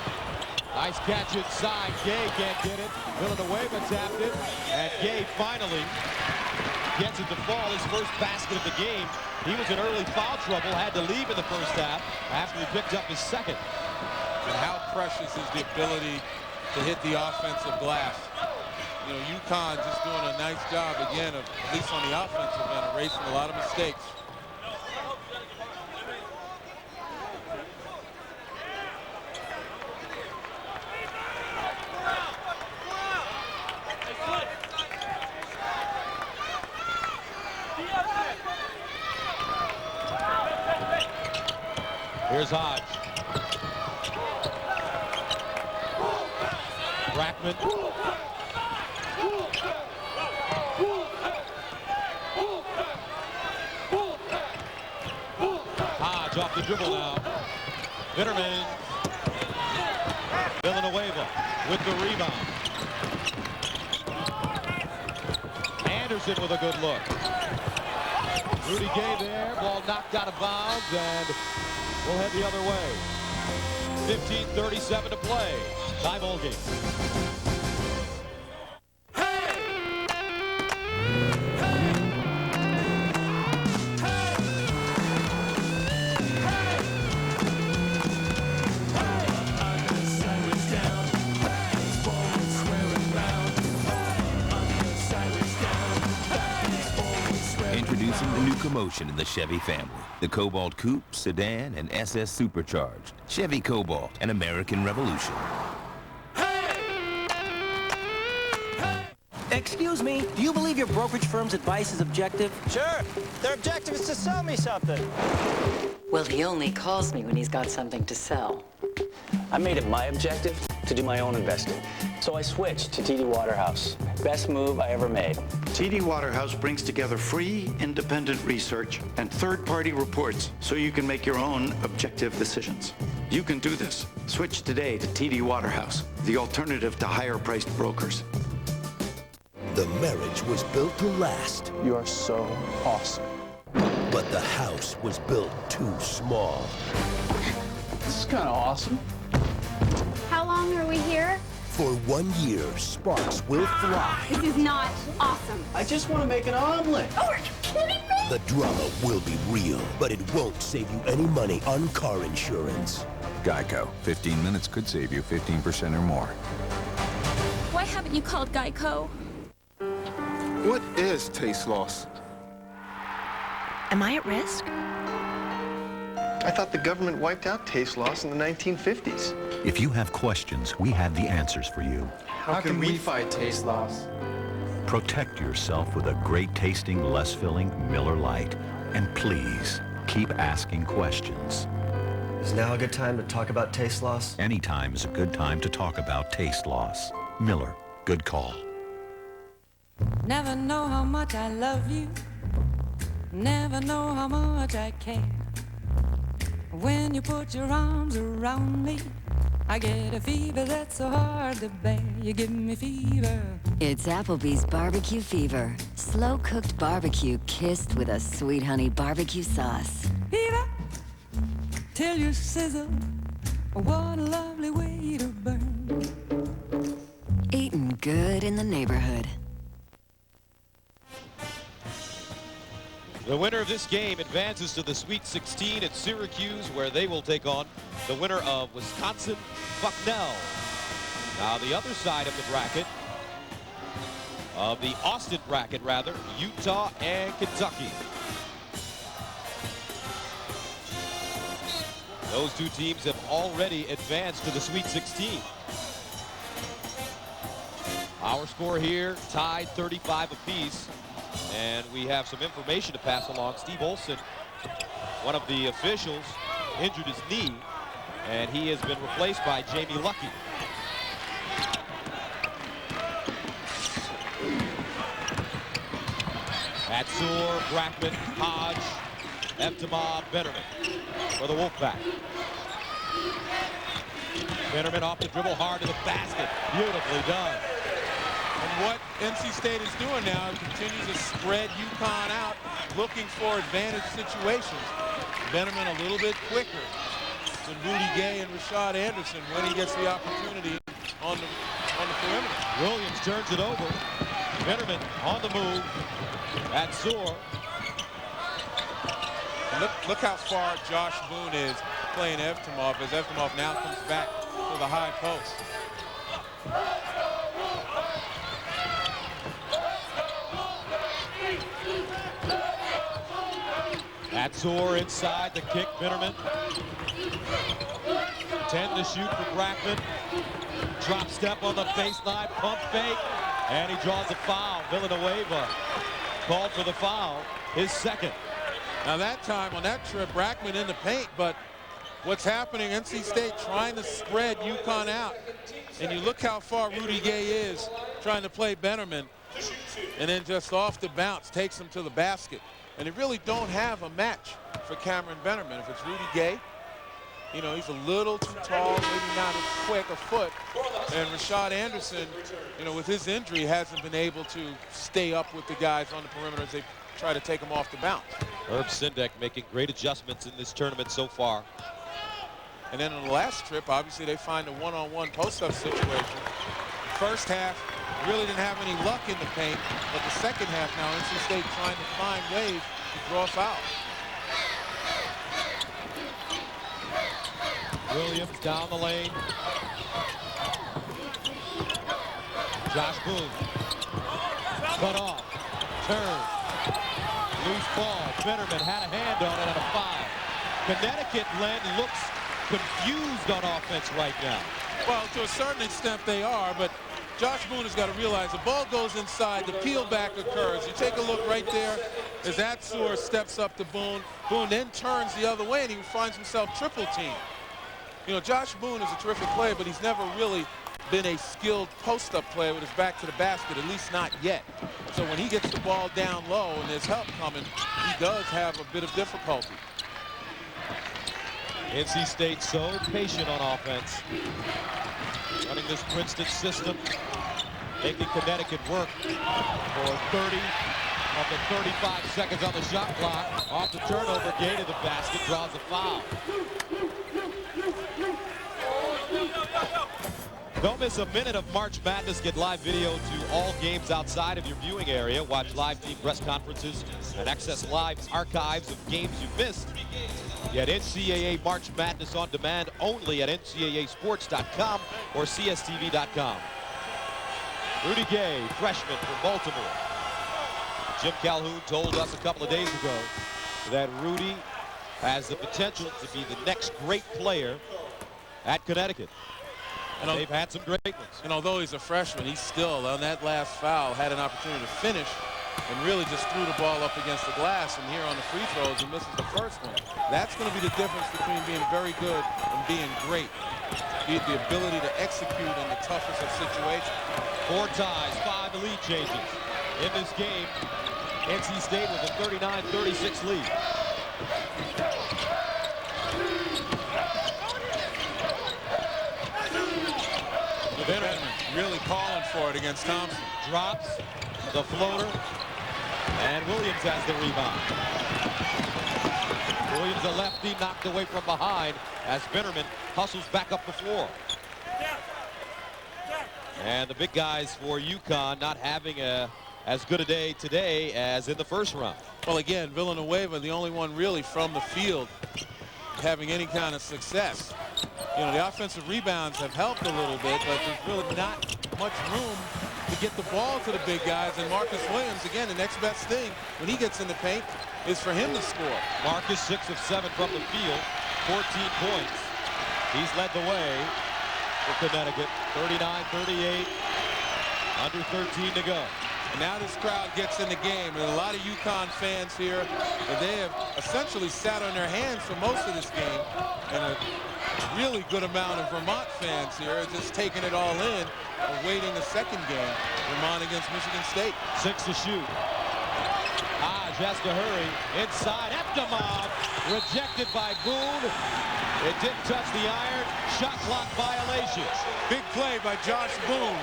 Nice catch inside. Gay can't get it. Villanueva tapped it. And Gay finally gets it to fall. His first basket of the game. He was in early foul trouble. Had to leave in the first half after he picked up his second. And how precious is the ability to hit the offensive glass. You know, UConn just doing a nice job, again, of, at least on the offensive end, erasing a lot of mistakes. Here's Hodge. Brackman. Hodge off the dribble now. Bitterman. Villanueva with the rebound. Anderson with a good look. Rudy Gay there. Ball knocked out of bounds, and we'll head the other way. 15:37 to play. Tie ball game. Introducing the new commotion in the Chevy family. The Cobalt Coupe, Sedan, and SS Supercharged. Chevy Cobalt, an American Revolution. Excuse me, do you believe your brokerage firm's advice is objective? Sure. Their objective is to sell me something. Well, he only calls me when he's got something to sell. I made it my objective to do my own investing. So I switched to TD Waterhouse. Best move I ever made. TD Waterhouse brings together free, independent research and third-party reports so you can make your own objective decisions. You can do this. Switch today to TD Waterhouse, the alternative to higher-priced brokers. The marriage was built to last. You are so awesome. But the house was built too small. This is kind of awesome. How long are we here? For 1 year, sparks will fly. This is not awesome. I just want to make an omelet. Oh, are you kidding me? The drama will be real, but it won't save you any money on car insurance. Geico. 15 minutes could save you 15% or more. Why haven't you called Geico? What is taste loss? Am I at risk? I thought the government wiped out taste loss in the 1950s. If you have questions, we have the answers for you. How can we fight taste loss? Protect yourself with a great-tasting, less-filling Miller Lite. And please, keep asking questions. Is now a good time to talk about taste loss? Anytime is a good time to talk about taste loss. Miller, good call. Never know how much I love you. Never know how much I care. When you put your arms around me, I get a fever that's so hard to bear. You give me fever. It's Applebee's Barbecue Fever. Slow-cooked barbecue kissed with a sweet honey barbecue sauce. Fever, till you sizzle. What a lovely way to burn. Eating good in the neighborhood. The winner of this game advances to the Sweet 16 at Syracuse, where they will take on the winner of Wisconsin-Bucknell. Now the other side of the bracket, of the Austin bracket rather, Utah and Kentucky. Those two teams have already advanced to the Sweet 16. Our score here tied 35 apiece. And we have some information to pass along. Steve Olson, one of the officials, injured his knee, and he has been replaced by Jamie Lucky. Atzur, Brackman, Hodge, Evtimov, Bennerman for the Wolfpack. Bennerman off the dribble, hard to the basket. Beautifully done. And what NC State is doing now is continues to spread UConn out, looking for advantage situations. Bennerman a little bit quicker than Rudy Gay and Rashad Anderson when he gets the opportunity on the perimeter. Williams turns it over. Bennerman on the move. Atzur. Look how far Josh Boone is playing Evtimov as Evtimov now comes back to the high post. Atzur inside the kick, Bennerman. 10 to shoot for Brackman. Drop step on the baseline, pump fake, and he draws a foul. Villanueva called for the foul, his second. Now that time on that trip, Brackman in the paint, but what's happening, NC State trying to spread UConn out. And you look how far Rudy Gay is trying to play Bennerman, and then just off the bounce takes him to the basket. And they really don't have a match for Cameron Bennerman. If it's Rudy Gay, you know, he's a little too tall, maybe not as quick a foot. And Rashad Anderson, you know, with his injury, hasn't been able to stay up with the guys on the perimeter as they try to take him off the bounce. Herb Sindek making great adjustments in this tournament so far. And then on the last trip, obviously they find a one-on-one post-up situation. First half, really didn't have any luck in the paint, but the second half now, NC State trying to find ways to draw fouls. Williams down the lane. Josh Boone. Cut off. Turn. Loose ball. Bennerman had a hand on it at a foul. Connecticut, Len, looks confused on offense right now. Well, to a certain extent they are, but Josh Boone has got to realize the ball goes inside, the peel back occurs. You take a look right there as Atzur steps up to Boone. Boone then turns the other way and he finds himself triple teamed. You know, Josh Boone is a terrific player, but he's never really been a skilled post-up player with his back to the basket, at least not yet. So when he gets the ball down low and there's help coming, he does have a bit of difficulty. NC State so patient on offense. Running this Princeton system. making Connecticut work for 30 of the 35 seconds on the shot clock. Off the turnover, Gay to the basket, draws a foul. Don't miss a minute of March Madness. Get live video to all games outside of your viewing area. Watch live team press conferences and access live archives of games you missed. Get NCAA March Madness on demand only at ncaasports.com or cstv.com. Rudy Gay, freshman from Baltimore. Jim Calhoun told us a couple of days ago that Rudy has the potential to be the next great player at Connecticut. And they've had some great ones. And although he's a freshman, he's still, on that last foul, had an opportunity to finish and really just threw the ball up against the glass. And here on the free throws, he misses the first one. That's going to be the difference between being very good and being great. Be it the ability to execute in the toughest of situations. 4 ties, 5 lead changes. In this game, NC State with a 39-36 lead. Bennerman really calling for it against Thompson. Drops the floater, and Williams has the rebound. Williams, a lefty, knocked away from behind as Bennerman hustles back up the floor. And the big guys for UConn not having as good a day today as in the first round. Well, again, Villanueva, the only one really from the field having any kind of success. You know, the offensive rebounds have helped a little bit, but there's really not much room to get the ball to the big guys. And Marcus Williams, again, the next best thing when he gets in the paint is for him to score. Marcus 6 of 7 from the field, 14 points. He's led the way for Connecticut, 39-38, under 13 to go. And now this crowd gets in the game, and a lot of UConn fans here, and they have essentially sat on their hands for most of this game, and a really good amount of Vermont fans here are just taking it all in, awaiting the second game, Vermont against Michigan State. 6 to shoot. Hodge has to hurry. Inside, Eptimov, rejected by Boone. It didn't touch the iron. Shot clock violation. Big play by Josh Boone.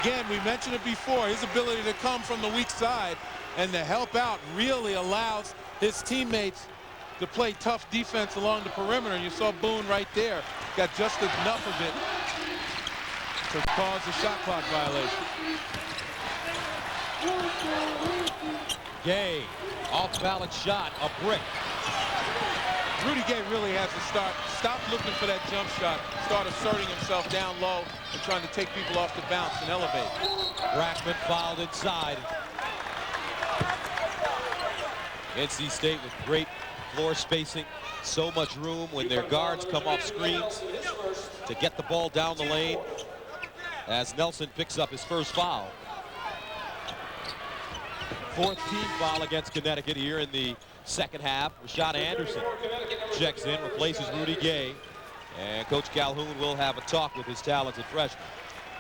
Again, we mentioned it before, his ability to come from the weak side and to help out really allows his teammates to play tough defense along the perimeter. And you saw Boone right there, got just enough of it to cause a shot clock violation. Gay, off-balance shot, a brick. Rudy Gay really has to stop looking for that jump shot, start asserting himself down low and trying to take people off the bounce and elevate. Brackman fouled inside. NC State with great floor spacing, so much room when their guards come off screens to get the ball down the lane as Nelson picks up his first foul. 4th team foul against Connecticut here in the second half. Rashad Anderson checks in, replaces Rudy Gay, and Coach Calhoun will have a talk with his talented freshman.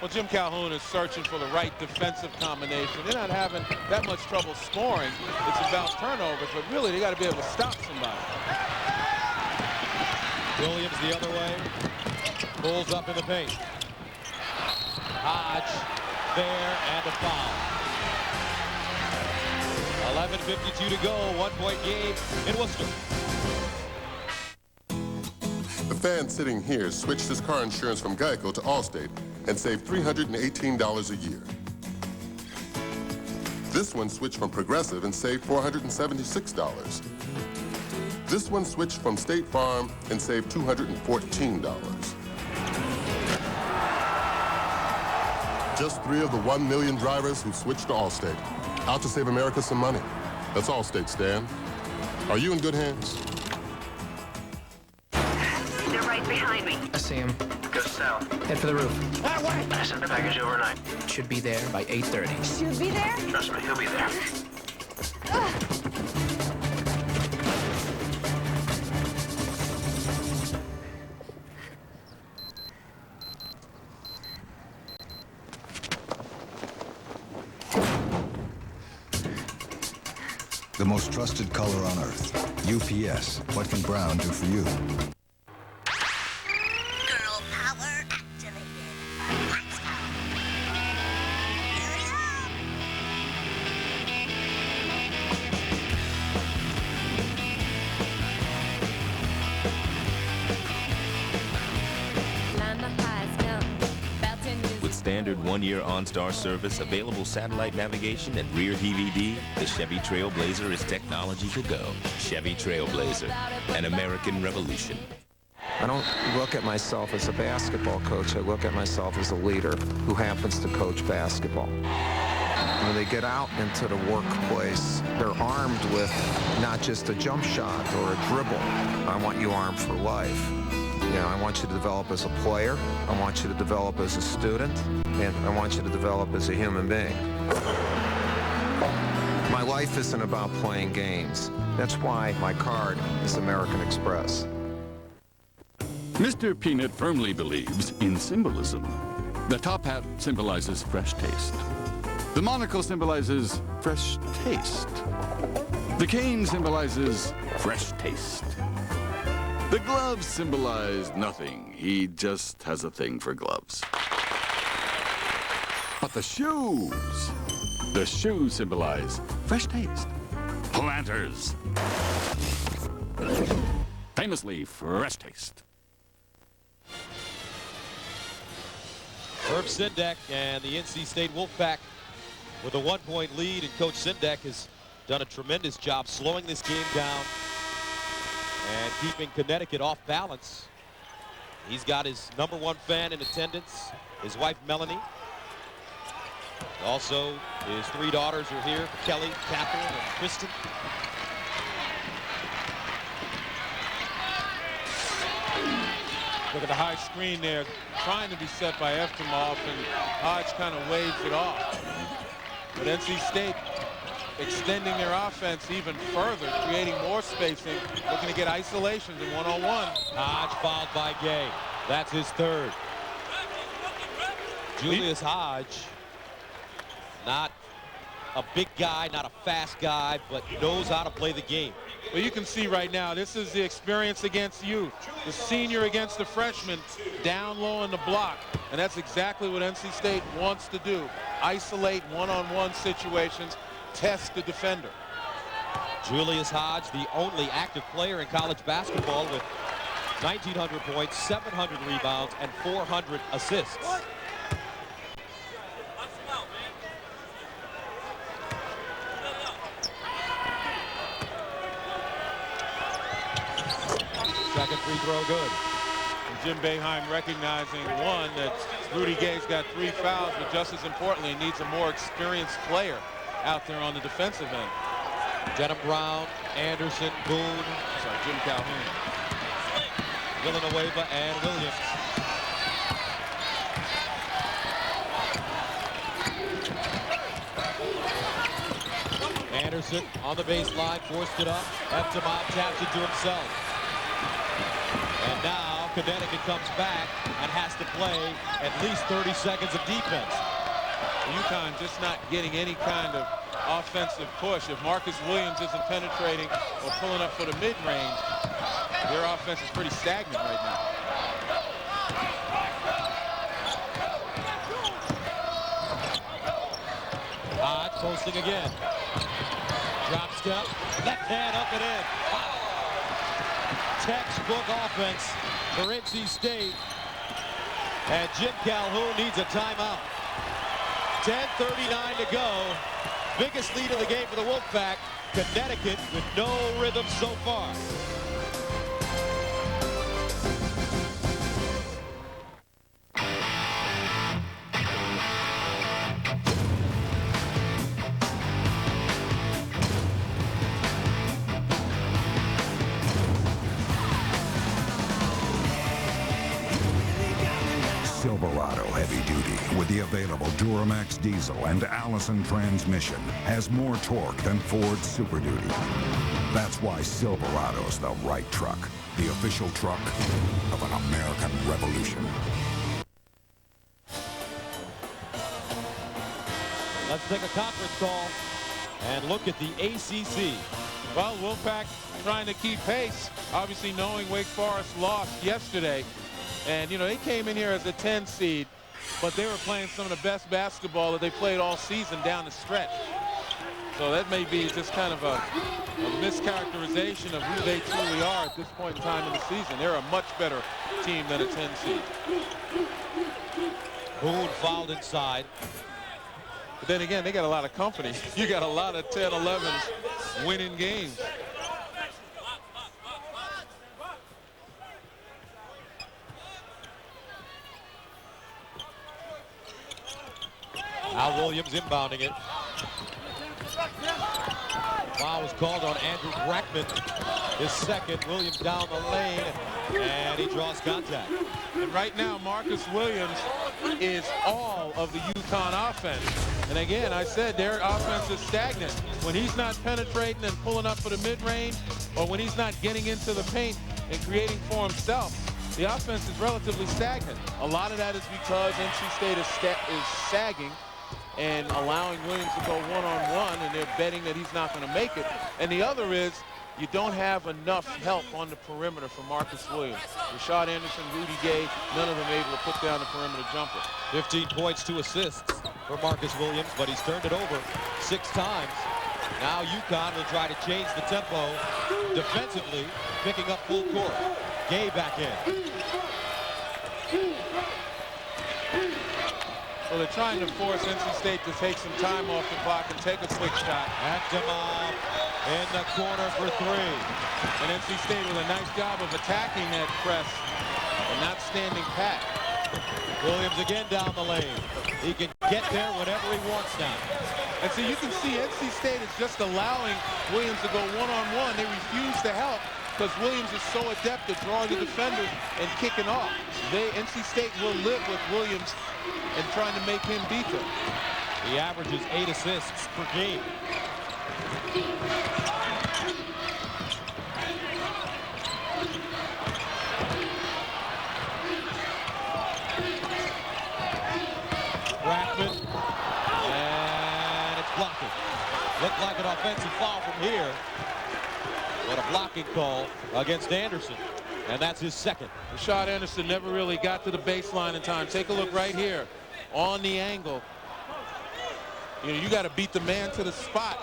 Well, Jim Calhoun is searching for the right defensive combination. They're not having that much trouble scoring. It's about turnovers, but really they got to be able to stop somebody. Williams the other way, pulls up in the paint. Hodge there, and a foul. 11:52 to go, 1-point game in Worcester. The fan sitting here switched his car insurance from Geico to Allstate and saved $318 a year. This one switched from Progressive and saved $476. This one switched from State Farm and saved $214. Just 3 of the 1 million drivers who switched to Allstate. Out to save America some money. That's Allstate, Stan. Are you in good hands? They're right behind me. I see him. Go south. Head for the roof. That way. I sent the package overnight. Should be there by 8:30. Should be there? Trust me, he'll be there. The most trusted color on earth. UPS. What can brown do for you? Girl power activated. Let's go. standard one-year OnStar service, available satellite navigation, and rear DVD, the Chevy Trailblazer is technology to go. Chevy Trailblazer, an American revolution. I don't look at myself as a basketball coach. I look at myself as a leader who happens to coach basketball. When they get out into the workplace, they're armed with not just a jump shot or a dribble. I want you armed for life. You know, I want you to develop as a player. I want you to develop as a student. And I want you to develop as a human being. My life isn't about playing games. That's why my card is American Express. Mr. Peanut firmly believes in symbolism. The top hat symbolizes fresh taste. The monocle symbolizes fresh taste. The cane symbolizes fresh taste. The gloves symbolize nothing. He just has a thing for gloves. But the shoes symbolize fresh taste. Planters. Famously fresh taste. Herb Sindek and the NC State Wolfpack with a 1-point lead, and Coach Sindek has done a tremendous job slowing this game down and keeping Connecticut off balance. He's got his #1 fan in attendance, his wife Melanie. Also, his 3 daughters are here, Kelly, Catherine, and Kristen. Look at the high screen there, trying to be set by Eftimov, and Hodge kind of waves it off. But NC State extending their offense even further, creating more spacing, looking to get isolations in one-on-one. Hodge fouled by Gay. That's his 3rd. Julius Hodge, not a big guy, not a fast guy, but knows how to play the game. Well, you can see right now, this is the experience against youth. The senior against the freshman, down low in the block. And that's exactly what NC State wants to do. Isolate one-on-one situations, test the defender. Julius Hodge, the only active player in college basketball with 1,900 points, 700 rebounds, and 400 assists. Second free throw good. And Jim Boeheim recognizing, one, that Rudy Gay's got 3 fouls, but just as importantly, he needs a more experienced player out there on the defensive end. Denham Brown, Anderson, Boone, Jim Calhoun, Villanueva, and Williams. Anderson on the baseline, forced it up. Eftimov taps it to himself. And now Connecticut comes back and has to play at least 30 seconds of defense. UConn just not getting any kind of offensive push. If Marcus Williams isn't penetrating or pulling up for the mid-range, their offense is pretty stagnant right now. Hodge posting again. Drop step, left hand up and in. Textbook offense for NC State. And Jim Calhoun needs a timeout. 10:39 to go. Biggest lead of the game for the Wolfpack. Connecticut with no rhythm so far. Silverado Heavy Duty, with the available Duramax diesel and Allison transmission, has more torque than Ford Super Duty. That's why Silverado's the right truck, the official truck of an American revolution. Let's take a conference call and look at the ACC. Well, Wolfpack trying to keep pace, obviously knowing Wake Forest lost yesterday. And, you know, they came in here as a 10 seed, but they were playing some of the best basketball that they played all season down the stretch. So that may be just kind of a mischaracterization of who they truly are at this point in time in the season. They're a much better team than a 10 seed. Boone fouled inside. But then again, they got a lot of company. You got a lot of 10-11s winning games. Al Williams inbounding it. Foul was called on Andrew Brackman. His second. Williams down the lane, and he draws contact. And right now, Marcus Williams is all of the UConn offense. And again, I said their offense is stagnant. When he's not penetrating and pulling up for the mid-range, or when he's not getting into the paint and creating for himself, the offense is relatively stagnant. A lot of that is because NC State is sagging and allowing Williams to go one-on-one, and they're betting that he's not going to make it. And the other is you don't have enough help on the perimeter for Marcus Williams. Rashad Anderson, Rudy Gay, none of them able to put down the perimeter jumper. 15 points, 2 assists for Marcus Williams, but he's turned it over 6 times. Now UConn will try to change the tempo defensively, picking up full court. Gay back in. So they're trying to force NC State to take some time off the clock and take a quick shot. Akdamov in the corner for 3. And NC State with a nice job of attacking that press and not standing pat. Williams again down the lane. He can get there whenever he wants now. And so you can see NC State is just allowing Williams to go one-on-one. They refuse to help because Williams is so adept at drawing the defenders and kicking off. NC State will live with Williams and trying to make him beat them. He averages 8 assists per game. Brackman, and it's blocking. Looked like an offensive foul from here, but a blocking call against Anderson, and that's his second. Rashad Anderson never really got to the baseline in time. Take a look right here on the angle. You know, you got to beat the man to the spot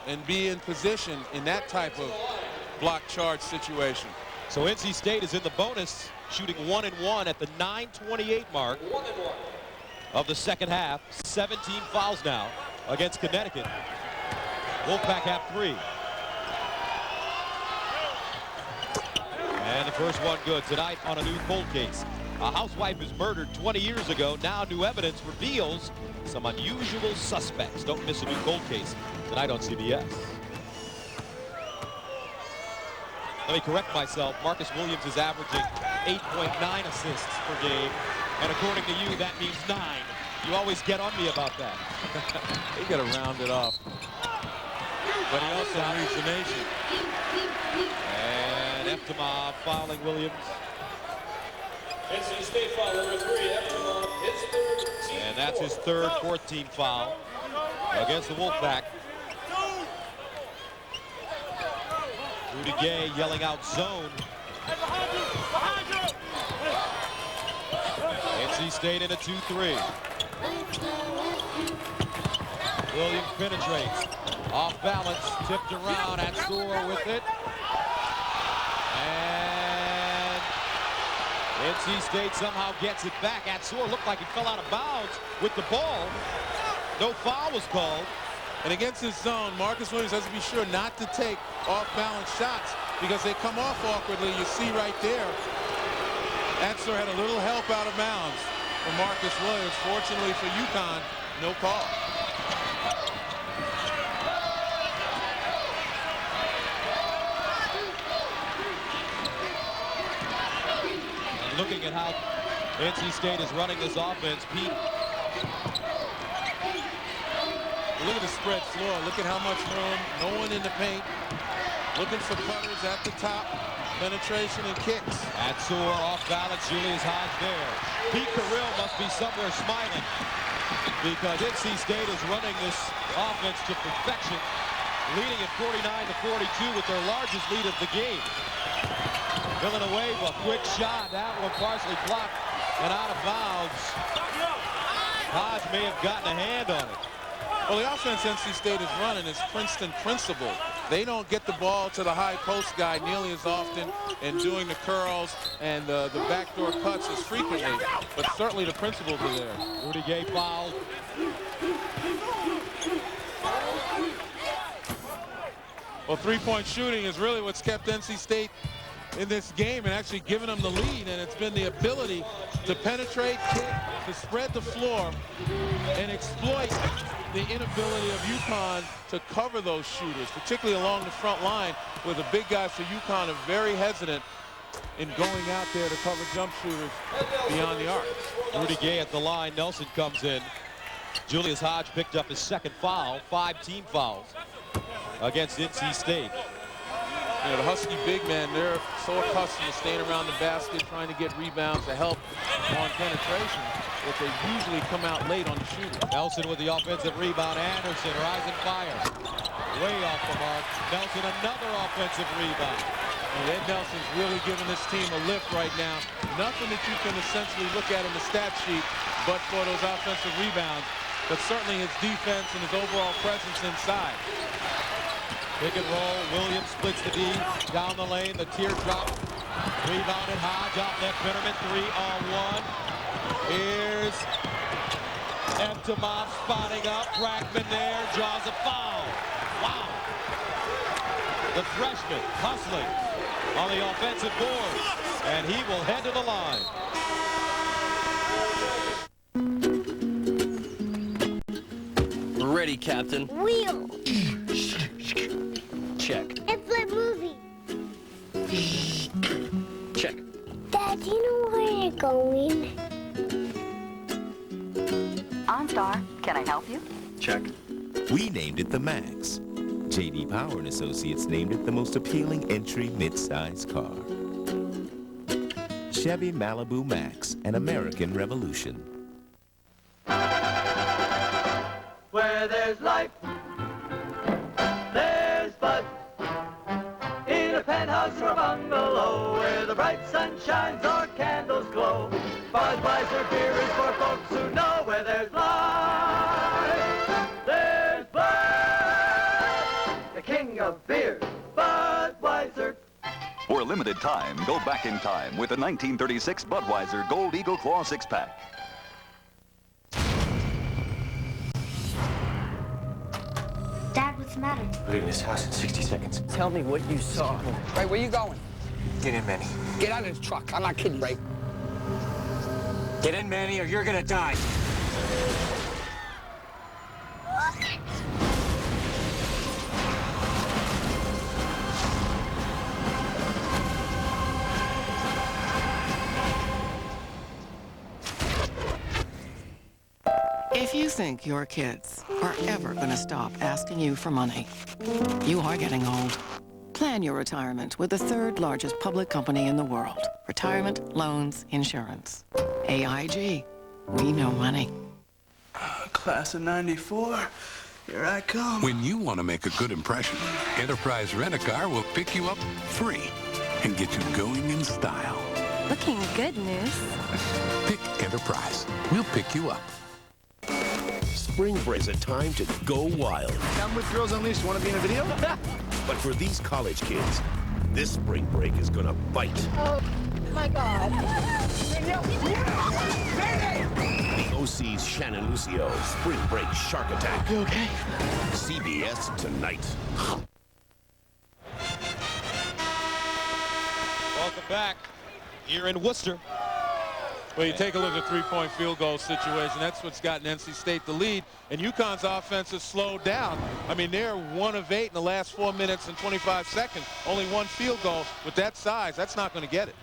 and be in position in that type of block charge situation. So NC State is in the bonus, shooting 1-1 at the 9:28 mark of the second half. 17 fouls now against Connecticut. Wolfpack have 3. And the first one good tonight on a new cold case. A housewife is murdered 20 years ago. Now new evidence reveals some unusual suspects. Don't miss a new cold case tonight on CBS. Let me correct myself. Marcus Williams is averaging 8.9 assists per game. And according to you, that means 9. You always get on me about that. He got to round it off. But he also leads the nation. And Akdamov fouling Williams. NC State foul number 3, Akdamov, his third team. And that's his third, 4th team foul against the Wolfpack. Rudy Gay yelling out zone. NC State in a 2-3. Williams penetrates. Off balance, tipped around. Atzor with it. And NC State somehow gets it back. Atzor looked like he fell out of bounds with the ball. No foul was called. And against his zone, Marcus Williams has to be sure not to take off-balance shots because they come off awkwardly. You see right there, Atzor had a little help out of bounds from Marcus Williams. Fortunately for UConn, no call. Looking at how NC State is running this offense, Pete. Look at the spread floor. Look at how much room. No one in the paint. Looking for cutters at the top. Penetration and kicks. Atzor off balance. Julius Hodge there. Pete Carrill must be somewhere smiling because NC State is running this offense to perfection, leading at 49-42 with their largest lead of the game. Villanueva, quick shot. That one partially blocked and out of bounds. Hodge may have gotten a hand on it. Well, the offense NC State is running is Princeton principle. they don't get the ball to the high post guy nearly as often and doing the curls and the backdoor cuts as frequently, but certainly the principles are there. Rudy Gay fouled. Well, three-point shooting is really what's kept NC State in this game and actually given them the lead, and it's been the ability to penetrate, kick, to spread the floor, and exploit the inability of UConn to cover those shooters, particularly along the front line, where the big guys for UConn are very hesitant in going out there to cover jump shooters beyond the arc. Rudy Gay at the line. Nelson comes in. Julius Hodge picked up his second foul, 5 team fouls against NC State. You know, the Husky big men, they're so accustomed to staying around the basket, trying to get rebounds to help on penetration, that they usually come out late on the shooter. Nelson with the offensive rebound. Anderson rising fire. Way off the mark. Nelson another offensive rebound. And Ed Nelson's really giving this team a lift right now. Nothing that you can essentially look at in the stat sheet but for those offensive rebounds, but certainly his defense and his overall presence inside. Pick and roll. Williams splits the D down the lane. The teardrop. Rebounded Hodge off left Bitterman. 3-on-1. Here's Evtimov spotting up. Brackman there. Draws a foul. Wow. The freshman hustling on the offensive boards. And he will head to the line. Ready, Captain. Wheel. Check. It's like movie. Check. Dad, do you know where you're going? OnStar, can I help you? Check. We named it the Max. J.D. Power and Associates named it the most appealing entry mid-size car. Chevy Malibu Max, an American revolution. Where there's life, there's bud. In a penthouse or a bungalow, where the bright sun shines or candles glow. Budweiser beer is for folks who know where there's life, there's bud. The king of beer, Budweiser. For a limited time, go back in time with the 1936 Budweiser Gold Eagle Claw 6-pack. Dad, what's the matter? Leaving this house in 60 seconds. Tell me what you saw. Ray, where you going? Get in, Manny. Get out of the truck. I'm not kidding, Ray. Get in, Manny, or you're gonna die. If you think your kids are ever going to stop asking you for money, you are getting old. Plan your retirement with the 3rd largest public company in the world. Retirement, loans, insurance. AIG. We know money. Class of '94. Here I come. When you want to make a good impression, Enterprise Rent-A-Car will pick you up free and get you going in style. Looking good, Moose. Pick Enterprise. We'll pick you up. Spring break's a time to go wild. Come with Girls Unleashed. Want to be in a video? But for these college kids, this spring break is gonna bite. Oh, my God. The OC's Shannon Lucio, Spring Break Shark Attack. You okay? CBS tonight. Welcome back here in Worcester. Well, you take a look at three-point field goal situation. That's what's gotten NC State the lead. And UConn's offense has slowed down. I mean, they're 1 of 8 in the last 4 minutes and 25 seconds. Only 1 field goal. With that size, that's not going to get it.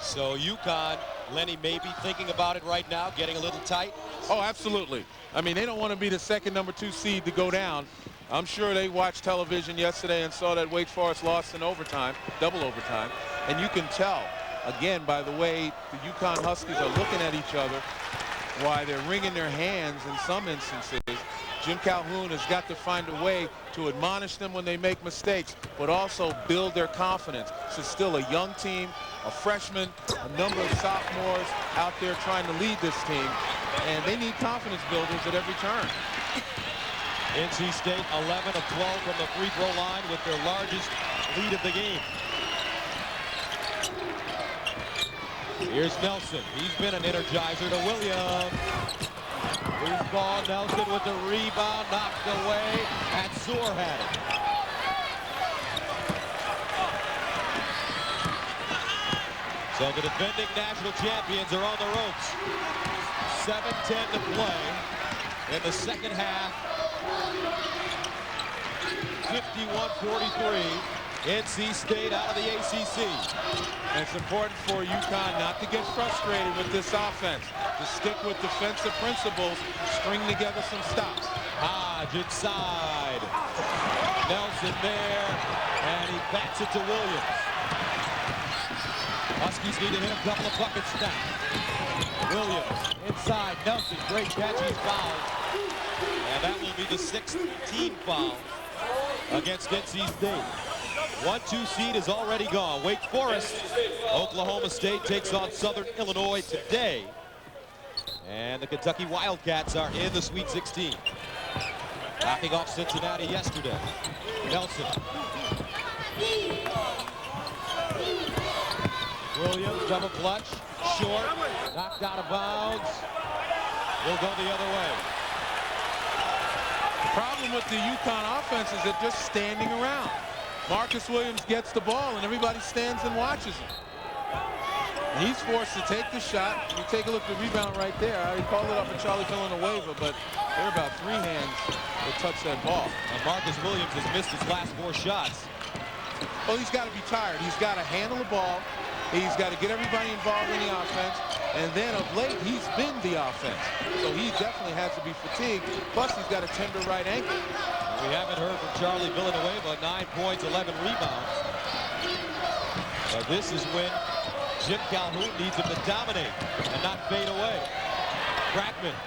So UConn, Lenny may be thinking about it right now, getting a little tight. Oh, absolutely. I mean, they don't want to be the second number 2 seed to go down. I'm sure they watched television yesterday and saw that Wake Forest lost in overtime, double overtime. And you can tell, again, by the way the UConn Huskies are looking at each other, why they're wringing their hands in some instances. Jim Calhoun has got to find a way to admonish them when they make mistakes, but also build their confidence. It's still a young team, a freshman, a number of sophomores out there trying to lead this team, and they need confidence builders at every turn. NC State 11 of 12 from the free throw line with their largest lead of the game. Here's Nelson. He's been an energizer to Williams. Loose ball. Nelson with the rebound, knocked away. Atzur had it. So the defending national champions are on the ropes. 7:10 to play in the second half. 51-43. NC State out of the ACC. And it's important for UConn not to get frustrated with this offense. To stick with defensive principles, string together some stops. Hodge inside. Nelson there, and he backs it to Williams. Huskies need to hit a couple of buckets now. Williams inside. Nelson, great catch. He's fouled. And that will be the 6th team foul against NC State. 1-2 seed is already gone. Wake Forest. Oklahoma State takes on Southern Illinois today. And the Kentucky Wildcats are in the Sweet 16. Knocking off Cincinnati yesterday. Nelson. Williams, double clutch. Short. Knocked out of bounds. Will go the other way. The problem with the UConn offense is they're just standing around. Marcus Williams gets the ball and everybody stands and watches him. And he's forced to take the shot. You take a look at the rebound right there. He called it up for Charlie Villanueva, but there are about 3 hands that touch that ball. And Marcus Williams has missed his last 4 shots. Well, he's got to be tired. He's got to handle the ball. He's got to get everybody involved in the offense. And then of late, he's been the offense. So he definitely has to be fatigued. Plus, he's got a tender right ankle. We haven't heard from Charlie Villanueva. 9 points, 11 rebounds. But this is when Jim Calhoun needs him to dominate and not fade away. Brackman.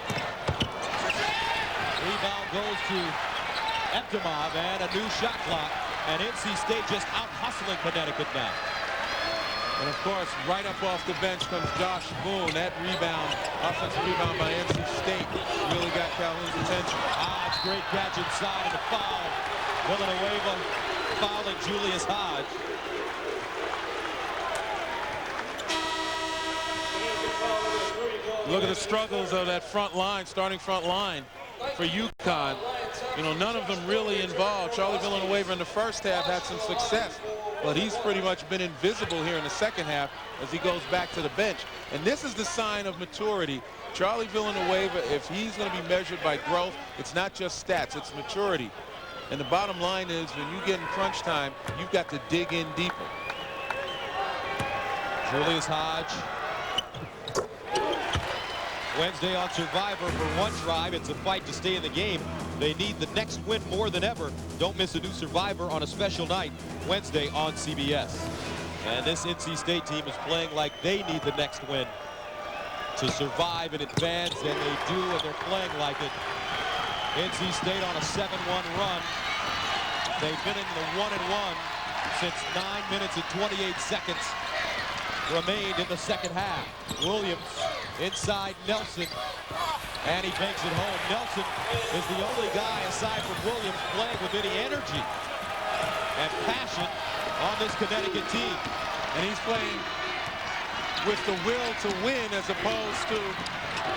Rebound goes to Eptimov and a new shot clock. And NC State just out-hustling Connecticut now. And of course, right up off the bench comes Josh Boone. That rebound, offensive rebound by NC State, really got Calhoun's attention. Hodge, great catch inside and a foul. Villanueva fouling Julius Hodge. Look at the struggles of that front line, starting front line for UConn. You know, none of them really involved. Charlie Villanueva in the first half had some success, but he's pretty much been invisible here in the second half as he goes back to the bench. And this is the sign of maturity. Charlie Villanueva, if he's going to be measured by growth, it's not just stats, it's maturity. And the bottom line is when you get in crunch time, you've got to dig in deeper. Julius Hodge. Wednesday on Survivor for one tribe. It's a fight to stay in the game. They need the next win more than ever. Don't miss a new Survivor on a special night Wednesday on CBS. And this NC State team is playing like they need the next win to survive and advance, and they do, and they're playing like it. NC State on a 7-1 run. They've been in the 1-1 since 9 minutes and 28 seconds remained in the second half. Williams inside Nelson, and he banks it home. Nelson is the only guy aside from Williams playing with any energy and passion on this Connecticut team. And he's playing with the will to win as opposed to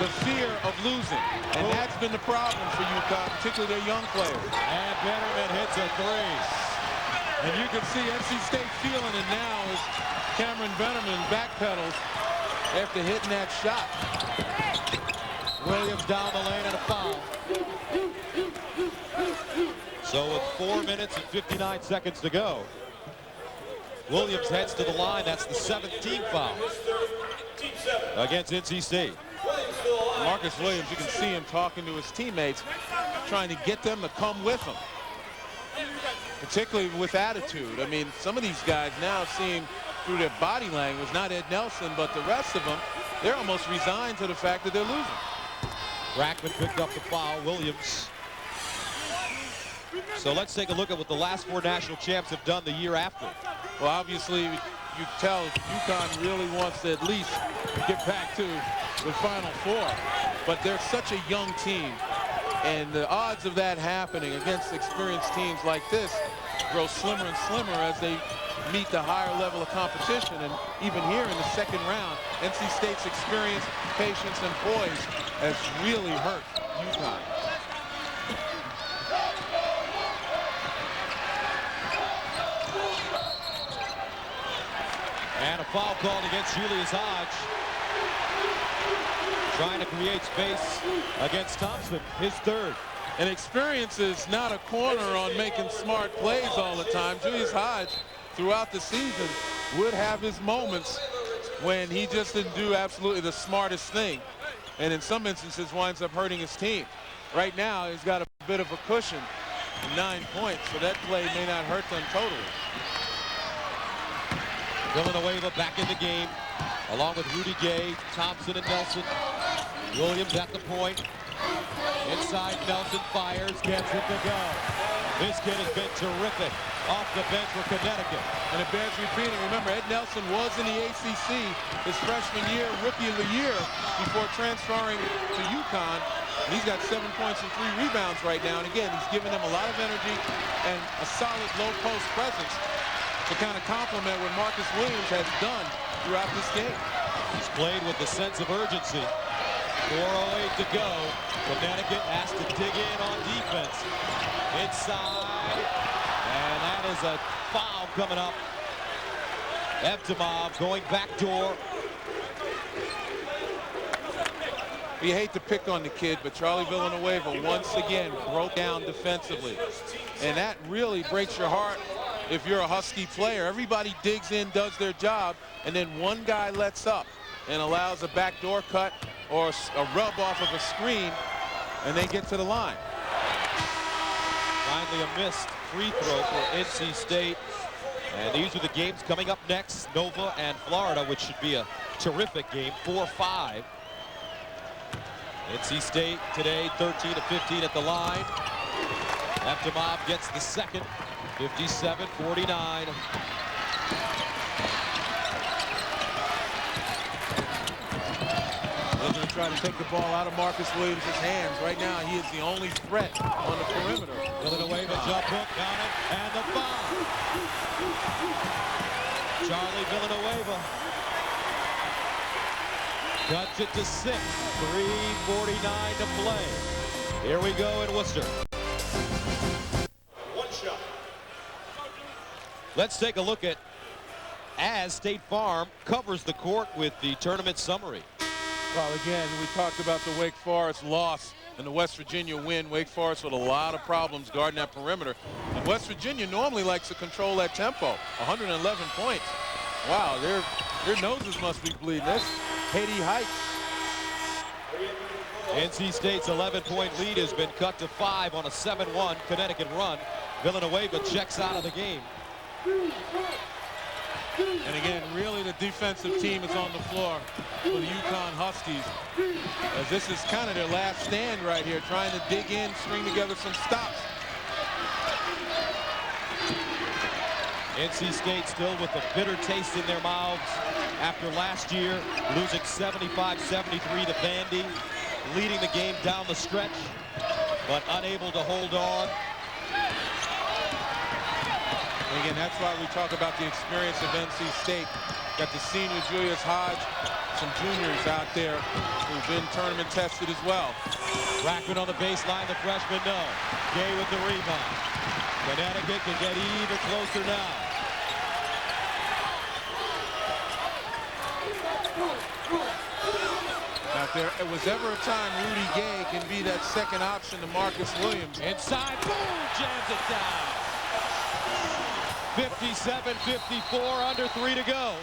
the fear of losing. And that's been the problem for UConn, particularly their young players. And Betterman hits a 3. And you can see NC State feeling it now as Cameron Bennerman backpedals after hitting that shot. Williams down the lane and a foul. So with 4 minutes and 59 seconds to go, Williams heads to the line. That's the 7th team foul against NC State. Marcus Williams, you can see him talking to his teammates, trying to get them to come with him, particularly with attitude. I mean, some of these guys now seem through their body language, not Ed Nelson, but the rest of them, they're almost resigned to the fact that they're losing. Rackman picked up the foul. Williams. So let's take a look at what the last 4 national champs have done the year after. Well, obviously, you tell UConn really wants to at least get back to the Final Four, but they're such a young team. And the odds of that happening against experienced teams like this grow slimmer and slimmer as they meet the higher level of competition. And even here in the second round, NC State's experience, patience, and poise has really hurt UConn. And a foul called against Julius Hodge. Trying to create space against Thompson, his third. And experience is not a corner on making smart plays all the time. Julius Hodge, throughout the season, would have his moments when he just didn't do absolutely the smartest thing. And in some instances winds up hurting his team. Right now, he's got a bit of a cushion, 9 points, so that play may not hurt them totally. Villanueva back in the game, along with Rudy Gay, Thompson, and Nelson. Williams at the point. Inside, Nelson fires, gets it to go. This kid has been terrific off the bench for Connecticut. And it bears repeating. Remember, Ed Nelson was in the ACC his freshman year, rookie of the year, before transferring to UConn. And he's got 7 points and 3 rebounds right now. And again, he's giving them a lot of energy and a solid low post presence to kind of complement what Marcus Williams has done throughout this game. He's played with a sense of urgency. 4:08 to go. Connecticut has to dig in on defense. Inside. And that is a foul coming up. Evtimov going back door. You hate to pick on the kid, but Charlie Villanueva once again broke down defensively. And that really breaks your heart if you're a Husky player. Everybody digs in, does their job, and then one guy lets up and allows a backdoor cut or a rub off of a screen, and they get to the line. Finally a missed free throw for NC State. And these are the games coming up next. Nova and Florida, which should be a terrific game, 4-5. NC State today 13-15 at the line. Evtimov gets the second, 57-49. They're going to try to take the ball out of Marcus Williams' hands. Right now, he is the only threat on the perimeter. Villanueva jump hook, got it, and the foul. Charlie Villanueva cuts it to 6. 3:49 to play. Here we go in Worcester. One shot. Let's take a look at as State Farm covers the court with the tournament summary. Well, again, we talked about the Wake Forest loss and the West Virginia win. Wake Forest with a lot of problems guarding that perimeter. And West Virginia normally likes to control that tempo. 111 points. Wow, their noses must be bleeding. That's Haiti Heights. NC State's 11-point lead has been cut to 5 on a 7-1 Connecticut run. Villanueva checks out of the game. And again, really the defensive team is on the floor for the UConn Huskies, as this is kind of their last stand right here, trying to dig in, string together some stops. NC State still with a bitter taste in their mouths after last year losing 75-73 to Vandy, leading the game down the stretch, but unable to hold on. And again, that's why we talk about the experience of NC State. Got the senior Julius Hodge, some juniors out there who've been tournament tested as well. Rackman on the baseline, the freshman, no. Gay with the rebound. Connecticut can get even closer now. Now, if there was ever a time Rudy Gay can be that second option to Marcus Williams. Inside, boom, jams it down. 57-54, under 3 to go.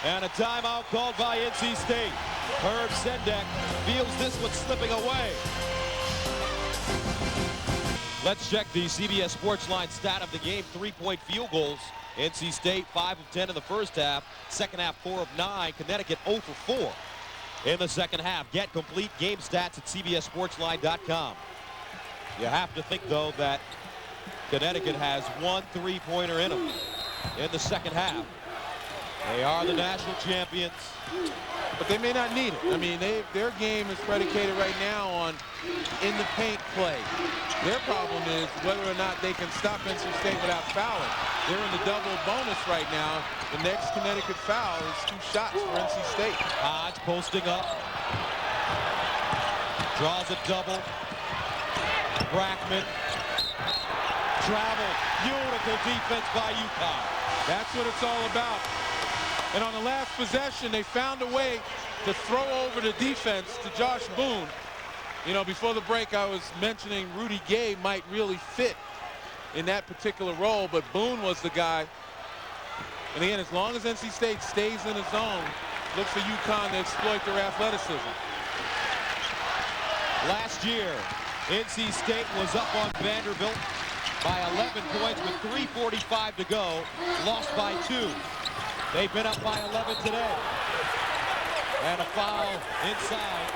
And a timeout called by NC State. Herb Sendek feels this one slipping away. Let's check the CBS Sports Line stat of the game. 3-point field goals. NC State 5 of 10 in the first half. Second half 4 of 9. Connecticut 0 for 4 in the second half. Get complete game stats at cbssportsline.com. You have to think, though, that Connecticut has 1 3-pointer in them in the second half. They are the national champions. but they may not need it. I mean, their game is predicated right now on in the paint play. Their problem is whether or not they can stop NC State without fouling. They're in the double bonus right now. The next Connecticut foul is 2 shots for NC State. Hodge posting up. Draws a double. Brackman. Travel. Beautiful defense by UConn. That's what it's all about. And on the last possession, they found a way to throw over the defense to Josh Boone. You know, before the break, I was mentioning Rudy Gay might really fit in that particular role, but Boone was the guy. And again, as long as NC State stays in the zone, look for UConn to exploit their athleticism. Last year, NC State was up on Vanderbilt by 11 points with 3:45 to go, lost by 2. They've been up by 11 today. And a foul inside.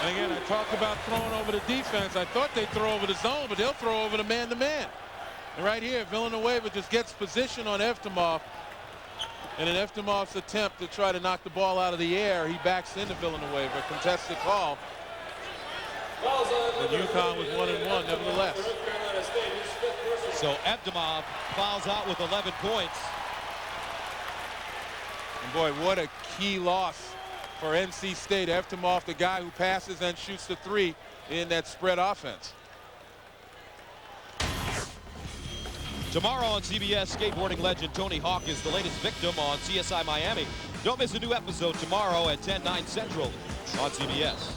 And again, I talked about throwing over the defense. I thought they'd throw over the zone, but they'll throw over the man-to-man. And right here, Villanueva just gets position on Eftimov. And in Eftimov's attempt to try to knock the ball out of the air, he backs into Villanueva. Contested call. But UConn was 1-1 nevertheless. So Eftimov fouls out with 11 points. And boy, what a key loss for NC State. Eftimov, the guy who passes and shoots the 3 in that spread offense. Tomorrow on CBS, skateboarding legend Tony Hawk is the latest victim on CSI Miami. Don't miss a new episode tomorrow at 10/9 Central on CBS.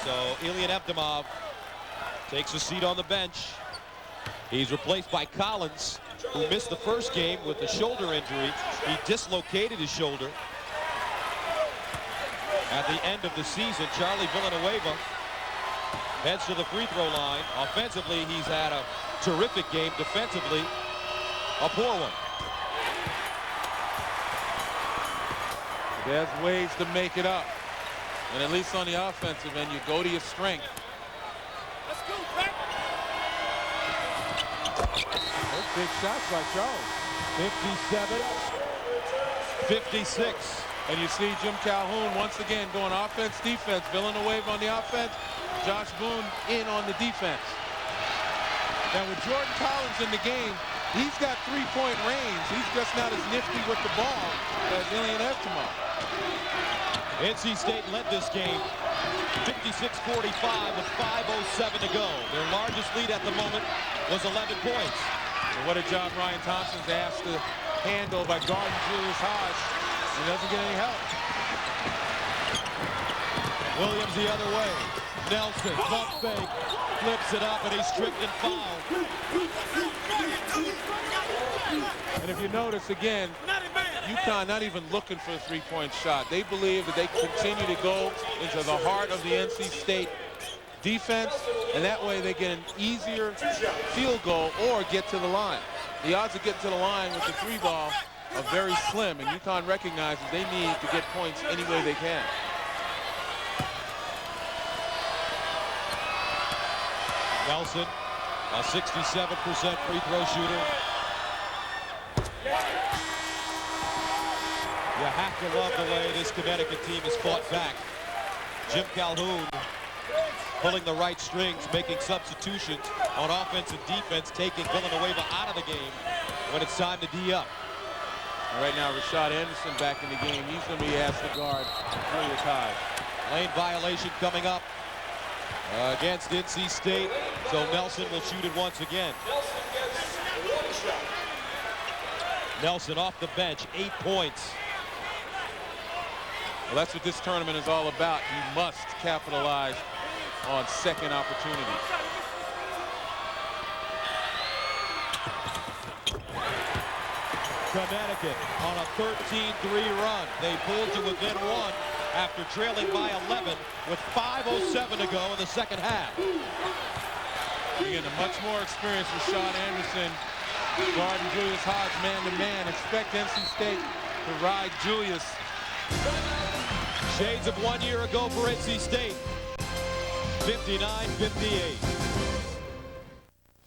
So Ilyan Eftimov takes a seat on the bench. He's replaced by Collins, who missed the first game with a shoulder injury. He dislocated his shoulder at the end of the season. Charlie Villanueva heads to the free throw line. Offensively, he's had a terrific game. Defensively, a poor one. There's ways to make it up. And at least on the offensive end, you go to your strength. Let's go, back. Those big shots by Charles. 57-56. And you see Jim Calhoun once again going offense, defense. Villanueva on the offense. Josh Boone in on the defense. Now with Jordan Collins in the game, he's got 3-point range. He's just not as nifty with the ball as Ilyan Eftimov. NC State led this game 56-45 with 5:07 to go. Their largest lead at the moment was 11 points. And what a job Ryan Thompson's asked to handle by guarding Julius Hodge. He doesn't get any help. Williams the other way. Nelson, pump fake, flips it up, and he's tripped and fouled. And if you notice again, UConn not even looking for a 3-point shot. They believe that they continue to go into the heart of the NC State defense, and that way they get an easier field goal or get to the line. The odds of getting to the line with the 3-ball are very slim, and UConn recognizes they need to get points any way they can. Nelson, a 67% free throw shooter. You have to love the way this Connecticut team has fought back. Jim Calhoun pulling the right strings, making substitutions on offense and defense, taking Villanueva out of the game when it's time to D up. And right now, Rashad Anderson back in the game. He's going to be asked to guard Julius Hodge. Lane violation coming up against NC State, so Nelson will shoot it once again. Nelson off the bench, 8 points. Well, that's what this tournament is all about. You must capitalize on second opportunities. Connecticut on a 13-3 run. They pulled to within 1 after trailing by 11 with 5:07 to go in the second half. Again, a much more experienced Rashad Anderson guarding Julius Hodge man-to-man. Expect NC State to ride Julius. Shades of 1 year ago for NC State. 59-58.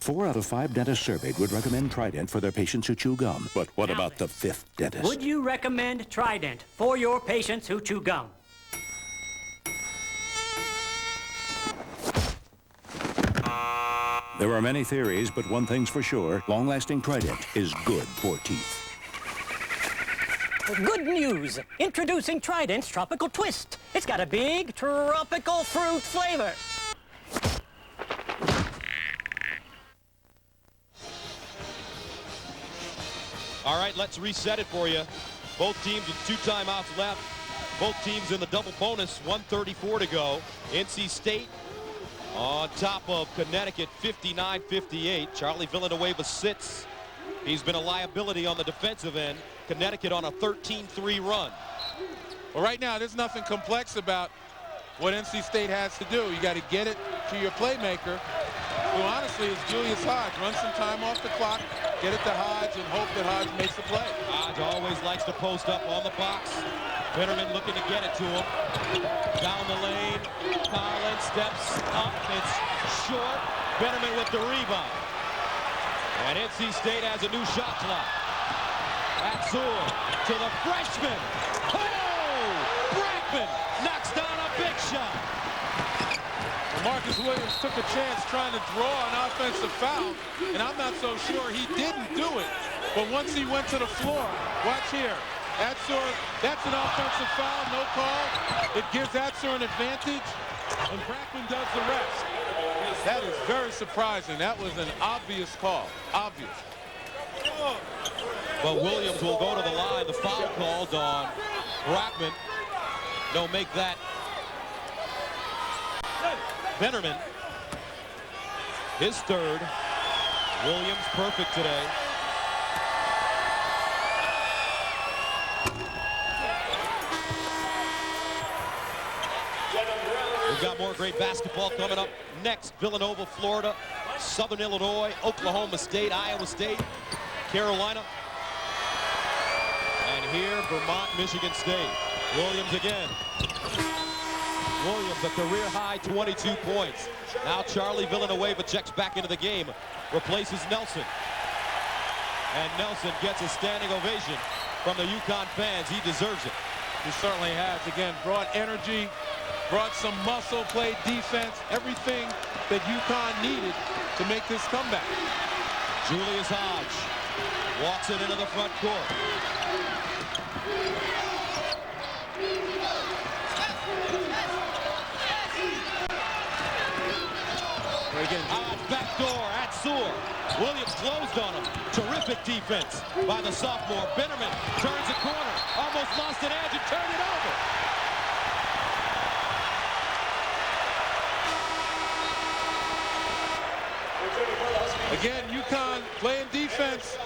4 out of 5 dentists surveyed would recommend Trident for their patients who chew gum. But what about the 5th dentist? Would you recommend Trident for your patients who chew gum? There are many theories, but one thing's for sure. Long-lasting Trident is good for teeth. Good news! Introducing Trident's Tropical Twist. It's got a big tropical fruit flavor. All right, let's reset it for you. Both teams with 2 timeouts left. Both teams in the double bonus, 1:34 to go. NC State on top of Connecticut, 59-58. Charlie Villanueva sits. He's been a liability on the defensive end. Connecticut on a 13-3 run. Well, right now, there's nothing complex about what NC State has to do. You got to get it to your playmaker, who honestly is Julius Hodge. Run some time off the clock, get it to Hodge, and hope that Hodge makes the play. Hodge always likes to post up on the box. Bitterman looking to get it to him. Down the lane, Collins steps up. It's short. Bitterman with the rebound. And NC State has a new shot clock. Atzur to the freshman. Oh! Brackman knocks down a big shot. Marcus Williams took a chance trying to draw an offensive foul, and I'm not so sure he didn't do it. But once he went to the floor, watch here. Atzur, that's an offensive foul, no call. It gives Atzur an advantage, and Brackman does the rest. That is very surprising. That was an obvious call. Obvious. But Williams will go to the line. The foul called on Brackman. They'll make that Bennerman. His third. Williams perfect today. We've got more great basketball coming up next. Villanova, Florida, Southern Illinois, Oklahoma State, Iowa State, Carolina. And here, Vermont, Michigan State. Williams again. Williams, a career-high 22 points. Now Charlie Villanueva checks back into the game, replaces Nelson. And Nelson gets a standing ovation from the UConn fans. He deserves it. He certainly has. Again, brought energy, brought some muscle, played defense, everything that UConn needed to make this comeback. Julius Hodge walks it into the front court. Again, backdoor, Atzur. Williams closed on him. Terrific defense by the sophomore. Bennerman turns the corner. Almost lost an edge and turned it over. Again, UConn playing defense,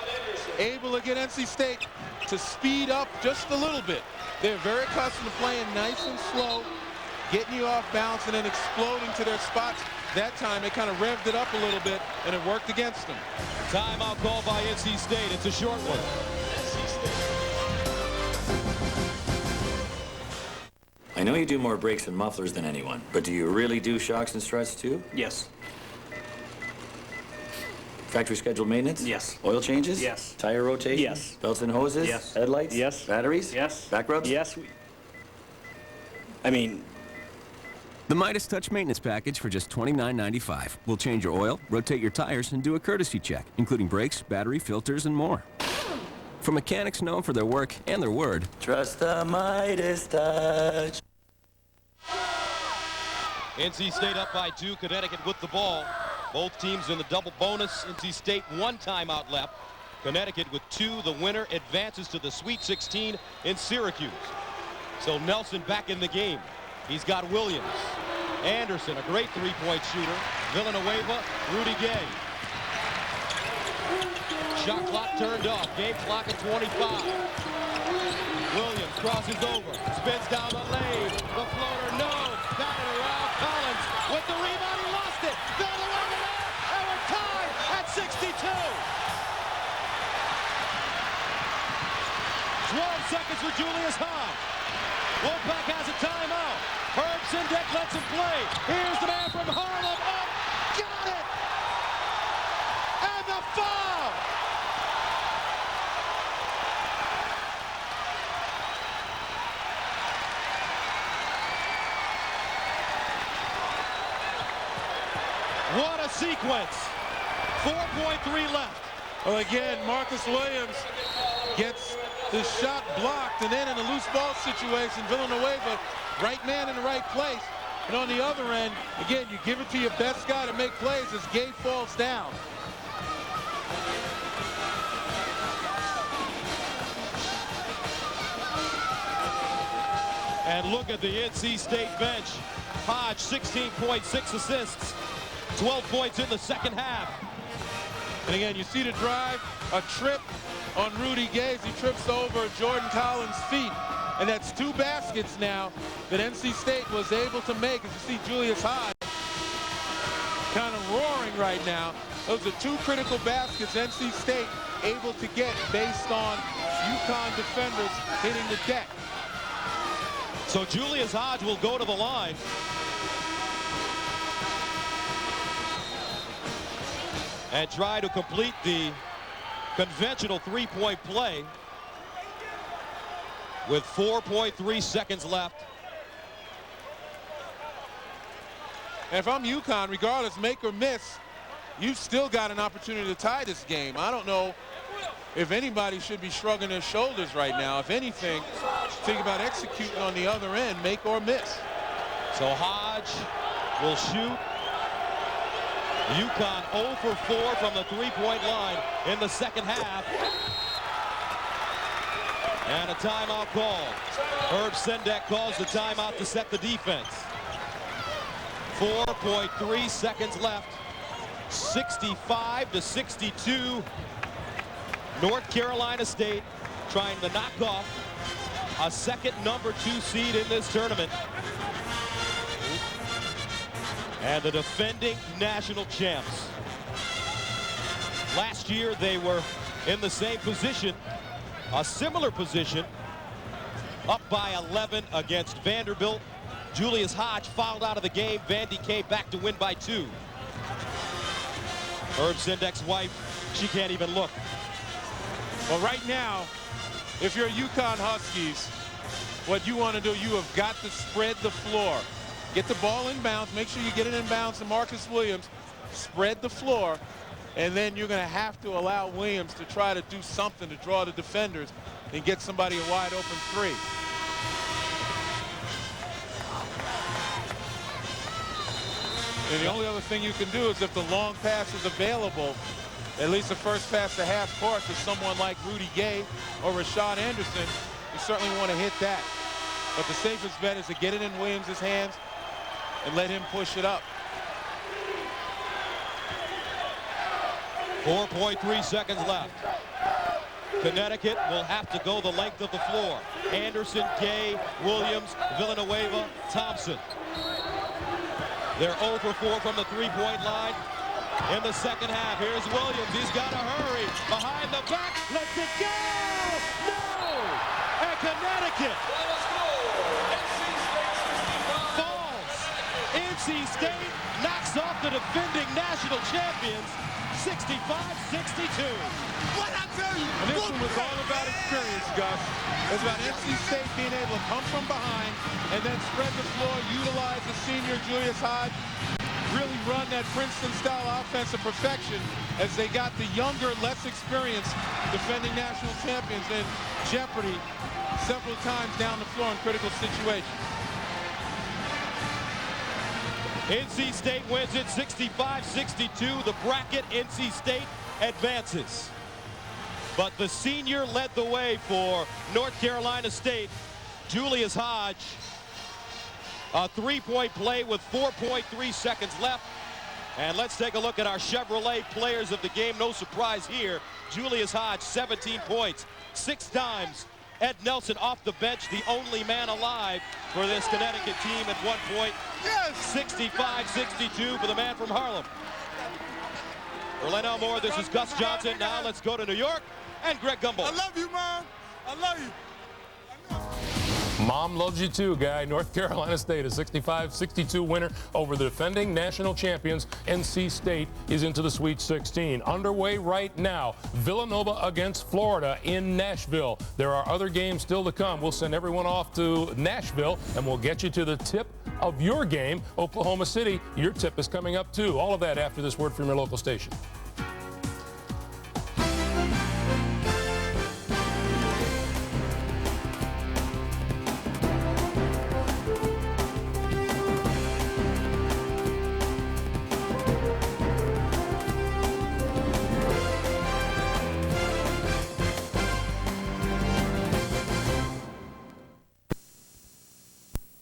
able to get NC State to speed up just a little bit. They're very accustomed to playing nice and slow, getting you off balance and then exploding to their spots. That time they kind of revved it up a little bit and it worked against them. Timeout called by NC State. It's a short one. I know you do more brakes and mufflers than anyone, but do you really do shocks and struts too? Yes. Factory scheduled maintenance? Yes. Oil changes? Yes. Tire rotation? Yes. Belts and hoses? Yes. Headlights? Yes. Batteries? Yes. Back rubs? Yes. The Midas Touch Maintenance Package for just $29.95. We'll change your oil, rotate your tires, and do a courtesy check, including brakes, battery, filters, and more. For mechanics known for their work and their word, trust the Midas Touch. NC State up by 2, Connecticut with the ball. Both teams in the double bonus. NC State 1 timeout left. Connecticut with 2. The winner advances to the Sweet 16 in Syracuse. So Nelson back in the game. He's got Williams. Anderson, a great three-point shooter. Villanueva, Rudy Gay. Shot clock turned off. Game clock at 25. Williams crosses over. Spins down the lane. The floater, no. Got it around. Collins with the rebound. He lost it. Villanueva there. And we're tied at 62. 12 seconds for Julius Hodge. Wolfpack has a timeout. Herb Sindek lets him play. Here's the man from Harlem. Up. Got it. foul! What a sequence. 4.3 left. Well, again, Marcus Williams gets the shot blocked, and then in a loose ball situation, Villanueva, right man in the right place. And on the other end, again, you give it to your best guy to make plays as Gay falls down. And look at the NC State bench. Hodge, 16.6 assists, 12 points in the second half. And again, you see the drive, a trip on Rudy Gay as he trips over Jordan Collins' feet. And that's 2 baskets now that NC State was able to make. As you see Julius Hodge kind of roaring right now. Those are 2 critical baskets NC State able to get based on UConn defenders hitting the deck. So Julius Hodge will go to the line. And try to complete the conventional three-point play with 4.3 seconds left. And if I'm UConn, regardless, make or miss, you've still got an opportunity to tie this game. I don't know if anybody should be shrugging their shoulders right now. If anything, think about executing on the other end, make or miss. So Hodge will shoot. UConn 0 for 4 from the three-point line in the second half. And a timeout call. Herb Sendek calls the timeout to set the defense. 4.3 seconds left. 65-62. North Carolina State trying to knock off a second #2 seed in this tournament. And the defending national champs. Last year they were in the same position, a similar position, up by 11 against Vanderbilt. Julius Hodge fouled out of the game. Vandy came back to win by 2. Herb Sendek's wife, she can't even look. Well, right now, if you're UConn Huskies, what you want to do, you have got to spread the floor. Get the ball in bounds. Make sure you get it in bounds to Marcus Williams. Spread the floor. And then you're going to have to allow Williams to try to do something to draw the defenders and get somebody a wide open 3. And the only other thing you can do is if the long pass is available, at least the first pass to half court to someone like Rudy Gay or Rashad Anderson, you certainly want to hit that. But the safest bet is to get it in Williams' hands and let him push it up. 4.3 seconds left. Connecticut will have to go the length of the floor. Anderson, Gay, Williams, Villanueva, Thompson. They're 0 for 4 from the three-point line in the second half. Here's Williams. He's got to hurry. Behind the back. Lets it go. No! And Connecticut falls. NC State knocks off the defending national champions. 65-62. What I tell you? And this one was all about experience, Gus. It's about NC State being able to come from behind and then spread the floor, utilize the senior Julius Hodge, really run that Princeton-style offense to perfection as they got the younger, less experienced defending national champions in jeopardy several times down the floor in critical situations. NC State wins it 65-62. The bracket, NC State advances. But the senior led the way for North Carolina State. Julius Hodge, a three-point play with 4.3 seconds left. And let's take a look at our Chevrolet players of the game. No surprise here. Julius Hodge, 17 points, 6 dimes. Ed Nelson off the bench, the only man alive for this Connecticut team at one point. Yes! 65-62 for the man from Harlem. For Len Elmore, this is Gus Johnson. Now let's go to New York and Greg Gumbel. I love you, Mom. I love you. Mom loves you too, Guy. North Carolina State, a 65-62 winner over the defending national champions. NC State is into the Sweet 16. Underway right now, Villanova against Florida in Nashville. There are other games still to come. We'll send everyone off to Nashville, and we'll get you to the tip of your game. Oklahoma City, your tip is coming up too. All of that after this word from your local station.